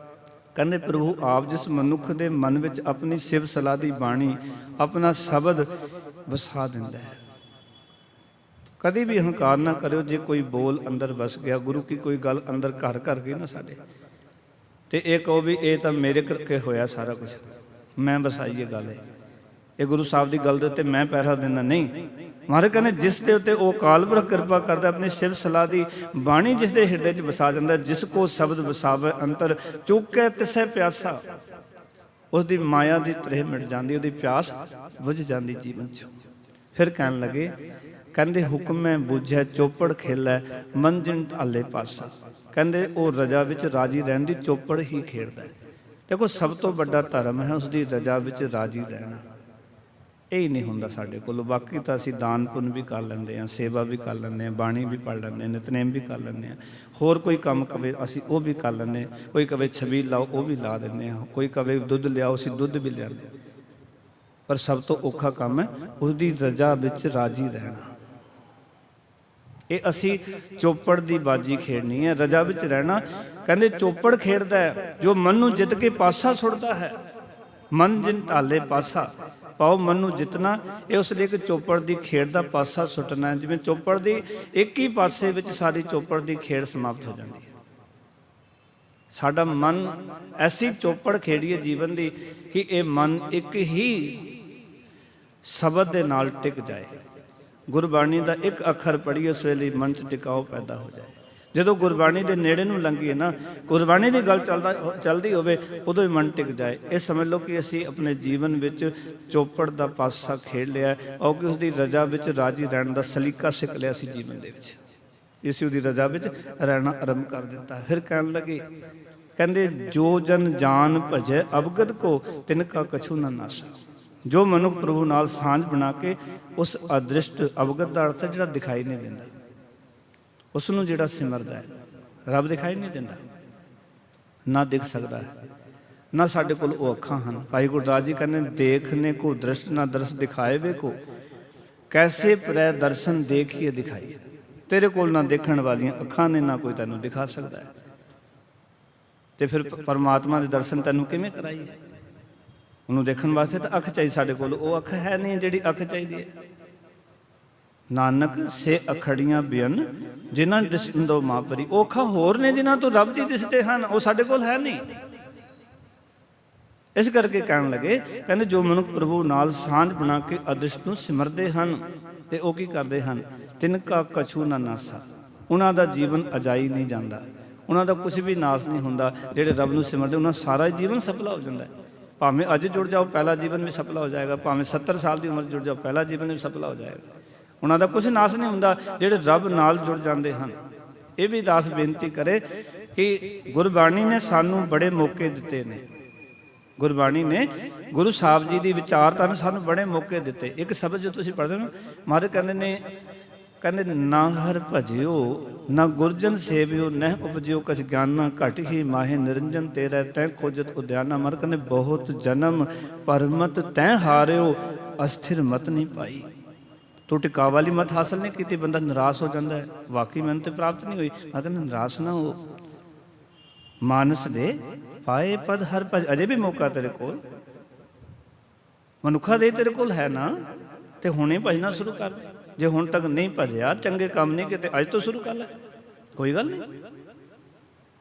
ਕਹਿੰਦੇ ਪ੍ਰਭੂ ਆਪ ਜਿਸ ਮਨੁੱਖ ਦੇ ਮਨ ਵਿੱਚ ਆਪਣੀ ਸਿਵ ਸਲਾਹ ਦੀ ਬਾਣੀ, ਆਪਣਾ ਸ਼ਬਦ ਵਸਾ ਦਿੰਦਾ ਹੈ। ਕਦੇ ਵੀ ਹੰਕਾਰ ਨਾ ਕਰਿਓ। ਜੇ ਕੋਈ ਬੋਲ ਅੰਦਰ ਵਸ ਗਿਆ, ਗੁਰੂ ਕੀ ਕੋਈ ਗੱਲ ਅੰਦਰ ਘਰ ਗਈ ਨਾ ਸਾਡੇ, ਤੇ ਇਹ ਕਹੋ ਵੀ ਇਹ ਤਾਂ ਮੇਰੇ ਕਰਕੇ ਹੋਇਆ ਸਾਰਾ ਕੁਝ, ਮੈਂ ਵਸਾਈ ਇਹ ਗੱਲ ਹੈ, ਇਹ ਗੁਰੂ ਸਾਹਿਬ ਦੀ ਗੱਲ ਦੇ ਉੱਤੇ ਮੈਂ ਪਹਿਰਾ ਦਿੰਦਾ ਨਹੀਂ। ਮਹਾਰਾਜ ਕਹਿੰਦੇ ਜਿਸ ਦੇ ਉੱਤੇ ਉਹ ਅਕਾਲ ਪੁਰਖ ਕਿਰਪਾ ਕਰਦਾ, ਆਪਣੀ ਸਿਵ ਸਲਾਹ ਦੀ ਬਾਣੀ ਜਿਸ ਦੇ ਹਿਰਦੇ 'ਚ ਵਸਾ ਜਾਂਦਾ, ਜਿਸ ਕੋ ਸ਼ਬਦ ਵਸਾਵੇ ਅੰਤਰ, ਚੁਕੈ ਤਿਸੈ ਪਿਆਸਾ। ਉਸ ਦੀ ਮਾਇਆ ਦੀ ਤ੍ਰੇਹ ਮਿਟ ਜਾਂਦੀ, ਉਹਦੀ ਪਿਆਸ ਬੁਝ ਜਾਂਦੀ ਜੀਵਨ 'ਚ। ਫਿਰ ਕਹਿਣ ਲੱਗੇ, ਕਹਿੰਦੇ ਹੁਕਮੈ ਬੁਝੈ ਚੋਪੜ ਖੇਲੈ, ਮਨ ਜਿਨ ਢਾਲੇ ਪਾਸਾ। ਕਹਿੰਦੇ ਉਹ ਰਜਾ ਵਿੱਚ ਰਾਜੀ ਰਹਿਣ ਦੀ ਚੋਪੜ ਹੀ ਖੇਡਦਾ ਹੈ। ਦੇਖੋ ਸਭ ਤੋਂ ਵੱਡਾ ਧਰਮ ਹੈ ਉਸਦੀ ਰਜਾ ਵਿੱਚ ਰਾਜੀ ਰਹਿਣਾ। ਇਹ ਹੀ ਨਹੀਂ ਹੁੰਦਾ ਸਾਡੇ ਕੋਲ। ਬਾਕੀ ਤਾਂ ਅਸੀਂ ਦਾਨ ਪੁੰਨ ਵੀ ਕਰ ਲੈਂਦੇ ਹਾਂ, ਸੇਵਾ ਵੀ ਕਰ ਲੈਂਦੇ ਹਾਂ, ਬਾਣੀ ਵੀ ਪੜ੍ਹ ਲੈਂਦੇ ਹਾਂ, ਨਿਤਨੇਮ ਵੀ ਕਰ ਲੈਂਦੇ ਹਾਂ, ਹੋਰ ਕੋਈ ਕੰਮ ਕਵੇ ਅਸੀਂ ਉਹ ਵੀ ਕਰ ਲੈਂਦੇ ਹਾਂ। ਕੋਈ ਕਵੇ ਛਬੀਲ ਲਾਓ ਉਹ ਵੀ ਲਾ ਦਿੰਦੇ ਹਾਂ, ਕੋਈ ਕਵੇ ਦੁੱਧ ਲਿਆਓ ਅਸੀਂ ਦੁੱਧ ਵੀ ਲਿਆਉਂਦੇ ਹਾਂ। ਪਰ ਸਭ ਤੋਂ ਔਖਾ ਕੰਮ ਹੈ ਉਸਦੀ ਰਜਾ ਵਿੱਚ ਰਾਜੀ ਰਹਿਣਾ। ਇਹ ਅਸੀਂ ਚੋਪੜ ਦੀ ਬਾਜੀ ਖੇਡਣੀ ਹੈ, ਰਜਾ ਵਿੱਚ ਰਹਿਣਾ। ਕਹਿੰਦੇ ਚੋਪੜ ਖੇਡਦਾ ਹੈ ਜੋ ਮਨ ਨੂੰ ਜਿੱਤ ਕੇ ਪਾਸਾ ਸੁੱਟਦਾ ਹੈ। ਮਨ ਜਿਨ ਢਾਲੇ ਪਾਸਾ, ਪਾਓ ਮਨ ਨੂੰ ਜਿੱਤਣਾ। ਇਹ ਉਸ ਲਈ ਇੱਕ ਚੋਪੜ ਦੀ ਖੇਡ ਦਾ ਪਾਸਾ ਸੁੱਟਣਾ ਹੈ। ਜਿਵੇਂ ਚੋਪੜ ਦੀ ਇੱਕ ਹੀ ਪਾਸੇ ਵਿੱਚ ਸਾਰੀ ਚੋਪੜ ਦੀ ਖੇਡ ਸਮਾਪਤ ਹੋ ਜਾਂਦੀ ਹੈ। ਸਾਡਾ ਮਨ ਐਸੀ ਚੋਪੜ ਖੇਡੀਏ ਜੀਵਨ ਦੀ ਕਿ ਇਹ ਮਨ ਇੱਕ ਹੀ ਸ਼ਬਦ ਦੇ ਨਾਲ ਟਿਕ ਜਾਏ। ਗੁਰਬਾਣੀ ਦਾ ਇੱਕ ਅੱਖਰ ਪੜ੍ਹੀਏ ਉਸ ਵੇਲੇ ਮਨ 'ਚ ਟਿਕਾਓ ਪੈਦਾ ਹੋ ਜਾਏ। ਜਦੋਂ ਗੁਰਬਾਣੀ ਦੇ ਨੇੜੇ ਨੂੰ ਲੰਘੀਏ ਨਾ, ਗੁਰਬਾਣੀ ਦੀ ਗੱਲ ਚੱਲਦੀ ਹੋਵੇ, ਉਦੋਂ ਹੀ ਮਨ ਟਿਕ ਜਾਏ। ਇਹ ਸਮਝ ਲਓ ਕਿ ਅਸੀਂ ਆਪਣੇ ਜੀਵਨ ਵਿੱਚ ਚੋਪੜ ਦਾ ਪਾਸਾ ਖੇਡ ਲਿਆ, ਔਰ ਕਿ ਉਸਦੀ ਰਜਾ ਵਿੱਚ ਰਾਜੀ ਰਹਿਣ ਦਾ ਸਲੀਕਾ ਸਿੱਖ ਲਿਆ ਸੀ ਜੀਵਨ ਦੇ ਵਿੱਚ। यीशु की रजा में रहना आरंभ कर दिता। फिर कहन लगे, कहते जो जन जान भजै अवगत को तिनका कछु न नासा। जो मनुख प्रभु नाल सांझ बना के उस अदृष्ट अवगत का अर्थ है जिहड़ा दिखाई नहीं देता, उसनूं जिहड़ा सिमरदा है, रब दिखाई नहीं देता, ना दिख सकता है, ना साडे कोल वो अखां हन। भाई गुरदास जी कहते देखने को दृष्ट ना दृष्ट दिखाए वे को, कैसे परै दर्शन देखिए दिखाइए। तेरे कोल ना देखण वालियां अखां ने, ना कोई तैनूं दिखा सकता है, तो फिर परमात्मा के दर्शन तैनूं किवें कराइए? उन्होंने देखने वास्ते तो अख चाहिए, साडे कोल वो अख है नहीं जिहड़ी अख चाहिए है। नानक से अखड़ियां बियन जिन्हां दिसंदो मां परी, वो अखां होर ने जिन्हां तो रब जी दिसदे हन, वो साडे कोल है नहीं। इस करके कहन लगे, कहते जो मनुख प्रभु नाल सांझ बना के अदृष्ट नूं सिमरदे हन ते वो की करदे हन, तिनका कछु ना नासा। उन्हां दा जीवन अजाई नहीं जाता, उन्हां दा कुछ भी नाश नहीं हुंदा। जिहड़े रब नूं सिमरदे उन्हां सारा जीवन सफला हो जाता है। भावें अज जुड़ जाओ पहला जीवन भी सफला हो जाएगा, भावें 70 साल की उम्र जुड़ जाओ पहला जीवन भी सफला हो जाएगा। उन्हां दा कुछ नाश नहीं हुंदा जिहड़े रब नाल जुड़ जाते हैं। ये भी दास बेनती करे कि गुरबाणी ने सानू बड़े मौके दिते ने, गुरबाणी ने गुरु साहब जी की विचारता ने सानू बड़े मौके दिते। एक शब्द जो तुसीं पढ़दे हो, महाराज कहंदे ने, कहंदे ना हर भजियो ना गुरजन सेवियो नह उपजियो कछ ज्ञाना घट ही माहे निरंजन तेरा तैं खोजत उद्याना। मर कहंदे बहुत जन्म परमत तैं हारियो अस्थिर मत नहीं पाई। तू टिका वाली मत हासिल नहीं की, बंदा निराश हो जाता है, वाकई मैंने तो प्राप्त नहीं हुई। मैं कहंदे निराश ना हो, मानस दे पाए पद हर भज, अजे भी मौका तेरे कोल, मनुखा दे तेरे कोल है ना, तो हुणे भजना शुरू कर दे। जे हुण तक नहीं भजया, चंगे काम नहीं किते, अज तो शुरू कर ले, कोई गल नहीं।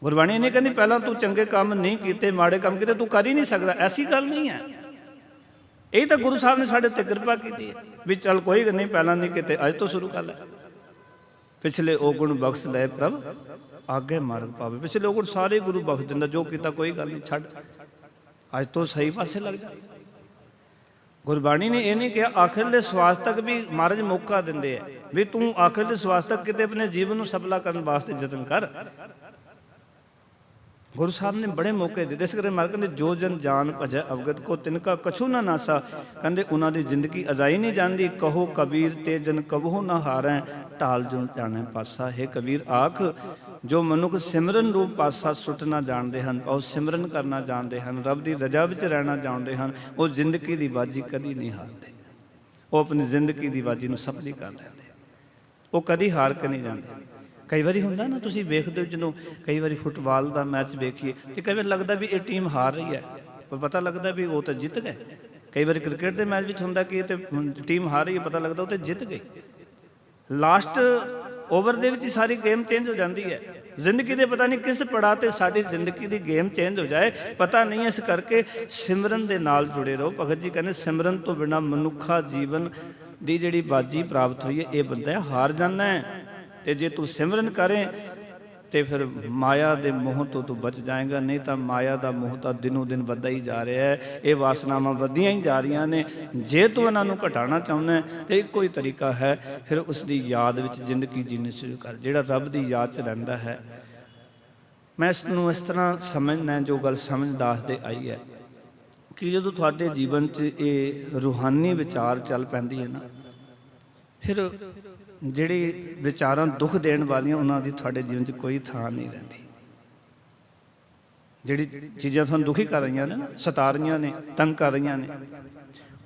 गुरबाणी नहीं कहती पहला तू चंगे काम नहीं किते, माड़े काम किते तू कर ही नहीं सकता, ऐसी गल नहीं है। यही तो गुरु साहब ने साढ़े उत्ते कृपा की है भी चल कोई नहीं, पहला नहीं किते, अज तो शुरू कर ले। पिछले ओ गुण बख्श ले प्रभ आगे मार्ग पावे। पिछले ओ गुण सारे गुरु बख्श दिंदा, जो किया कोई गल नहीं, छड़ अज तो सही पासे लग जा। गुरबाणी ने यह नहीं कहा, आखिरले श्वास तक भी महाराज मौका देंदे है भी तू आखिरले श्वास तक किते अपने जीवन को सफला करने वास्ते यतन कर। गुरु साहब ने बड़े मौके दिते। इस करके महाराज कहते जो जन जान भजै अवगत को तिनका कछु ना नासा। कहते उन्होंने जिंदगी अजाई नहीं जाती। कहो कबीर ते जन कबहू ना हारै ढाल जो जाने पासा। हे कबीर आख जो मनुख सिमरन रूप पासा सुटना जानते हैं, और सिमरन करना जानते हैं, रब की रजा विच रहना जानते हैं, वो जिंदगी की बाजी कभी नहीं हारते। वो अपनी जिंदगी की बाजी को सफली कर लेंगे, वो कभी हार के नहीं जाते। कई बार होंगे ना, तुम वेखते हो जो कई बार फुटबाल का मैच वेखिए तो कई बार लगता भी ये टीम हार रही है, पर पता लगता भी वो तो जित गए। कई बार क्रिकेट के मैच में होंगे कि ये टीम हार रही है, पता लगता वो तो जित गई। लास्ट ओवर दे विच सारी गेम चेंज हो जाती है। जिंदगी के पता नहीं किस पड़ाव से साड़ी जिंदगी की गेम चेंज हो जाए पता नहीं है। इस करके सिमरन के नाल जुड़े रहो। भगत जी कहते सिमरन तो बिना मनुखा जीवन की जिहड़ी बाजी प्राप्त हुई है ये बंदा हार जाना है। तो जे तू सिमरन करें तो फिर माया के मोह तो तू बच जाएगा, नहीं तो माया का मोह तो दिनों दिन वधदा ही जा रहा है। ये वासनावां वधियां ही जा रही ने। जे तू इन्हों घटाना चाहुंदा है तो एक ही तरीका है, फिर उसकी याद विच जिंदगी जीनी शुरू कर, जिहड़ा रब की याद च रहिंदा है। मैं इसनूं इस तरह समझना, जो गल समझ दसदे आई है कि जो तुहाडे जीवन च ये रूहानी विचार चल पैंदी है ना, फिर जिहड़ी विचारां दुख देण वालियां उन्हां दी तुहाडे जीवन च कोई थां नहीं रहिंदी। जिहड़ी चीज़ां तुहानूं दुखी कर रही ने ना, सता रही ने, तंग कर रही ने,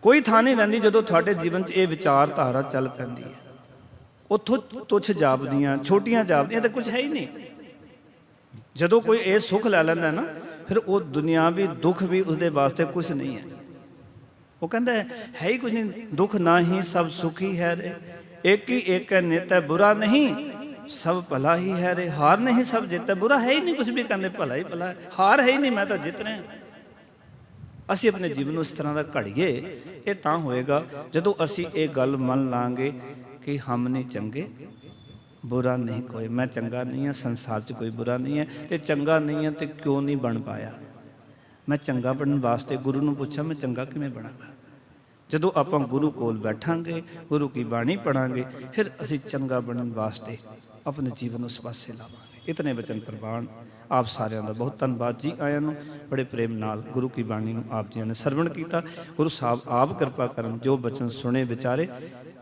कोई थां नहीं रहिंदी जदों तुहाडे जीवन च ये विचारधारा चल पैंदी है। उत्थों तुच्छ जापदियां, छोटियां जापदियां तो कुछ है ही नहीं। जदों कोई ये सुख लै लैंदा ना, फिर वो दुनियावी दुख भी उसदे वास्ते कुछ नहीं है। वो कहता है ही कुछ नहीं, दुख ना ही सब सुखी है रे, एक ही एक है नित है, बुरा नहीं सब भला ही है रे, हार नहीं सब जित है। बुरा है ही नहीं कुछ भी, कहते भला ही भला है, हार है ही नहीं, मैं तो जित रहा। असी अपने जीवन को इस तरह का घड़िए, ये तां होएगा जदों असी ये गल मन लांगे कि हम नहीं चंगे, बुरा नहीं कोई, मैं चंगा नहीं है, संसार च कोई बुरा नहीं है, तो चंगा नहीं है तो क्यों नहीं बन पाया। मैं चंगा बनने वास्ते गुरु नूं पुछां मैं चंगा किवें बनांगा। जदों आपां गुरु कोल बैठांगे, गुरु की बाणी पढ़ांगे, फिर असी चंगा बनने वास्ते ਆਪਣੇ ਜੀਵਨ ਉਸ ਪਾਸੇ ਲਾਵਾਂਗੇ। ਇਤਨੇ ਵਚਨ ਪ੍ਰਵਾਨ ਆਪ ਸਾਰਿਆਂ ਦਾ ਬਹੁਤ ਧੰਨਵਾਦ ਜੀ। ਆਇਆਂ ਨੂੰ ਬੜੇ ਪ੍ਰੇਮ ਨਾਲ ਗੁਰੂ ਕੀ ਬਾਣੀ ਨੂੰ ਆਪ ਜੀ ਨੇ ਸਰਵਣ ਕੀਤਾ। ਗੁਰੂ ਸਾਹਿਬ ਆਪ ਕਿਰਪਾ ਕਰਨ ਜੋ ਬਚਨ ਸੁਣੇ ਵਿਚਾਰੇ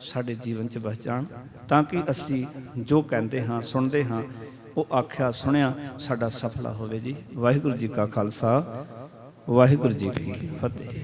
ਸਾਡੇ ਜੀਵਨ 'ਚ ਵਸ ਜਾਣ, ਤਾਂ ਕਿ ਅਸੀਂ ਜੋ ਕਹਿੰਦੇ ਹਾਂ ਸੁਣਦੇ ਹਾਂ ਉਹ ਆਖਿਆ ਸੁਣਿਆ ਸਾਡਾ ਸਫਲਾ ਹੋਵੇ ਜੀ। ਵਾਹਿਗੁਰੂ ਜੀ ਕਾ ਖਾਲਸਾ, ਵਾਹਿਗੁਰੂ ਜੀ ਕੀ ਫਤਿਹ।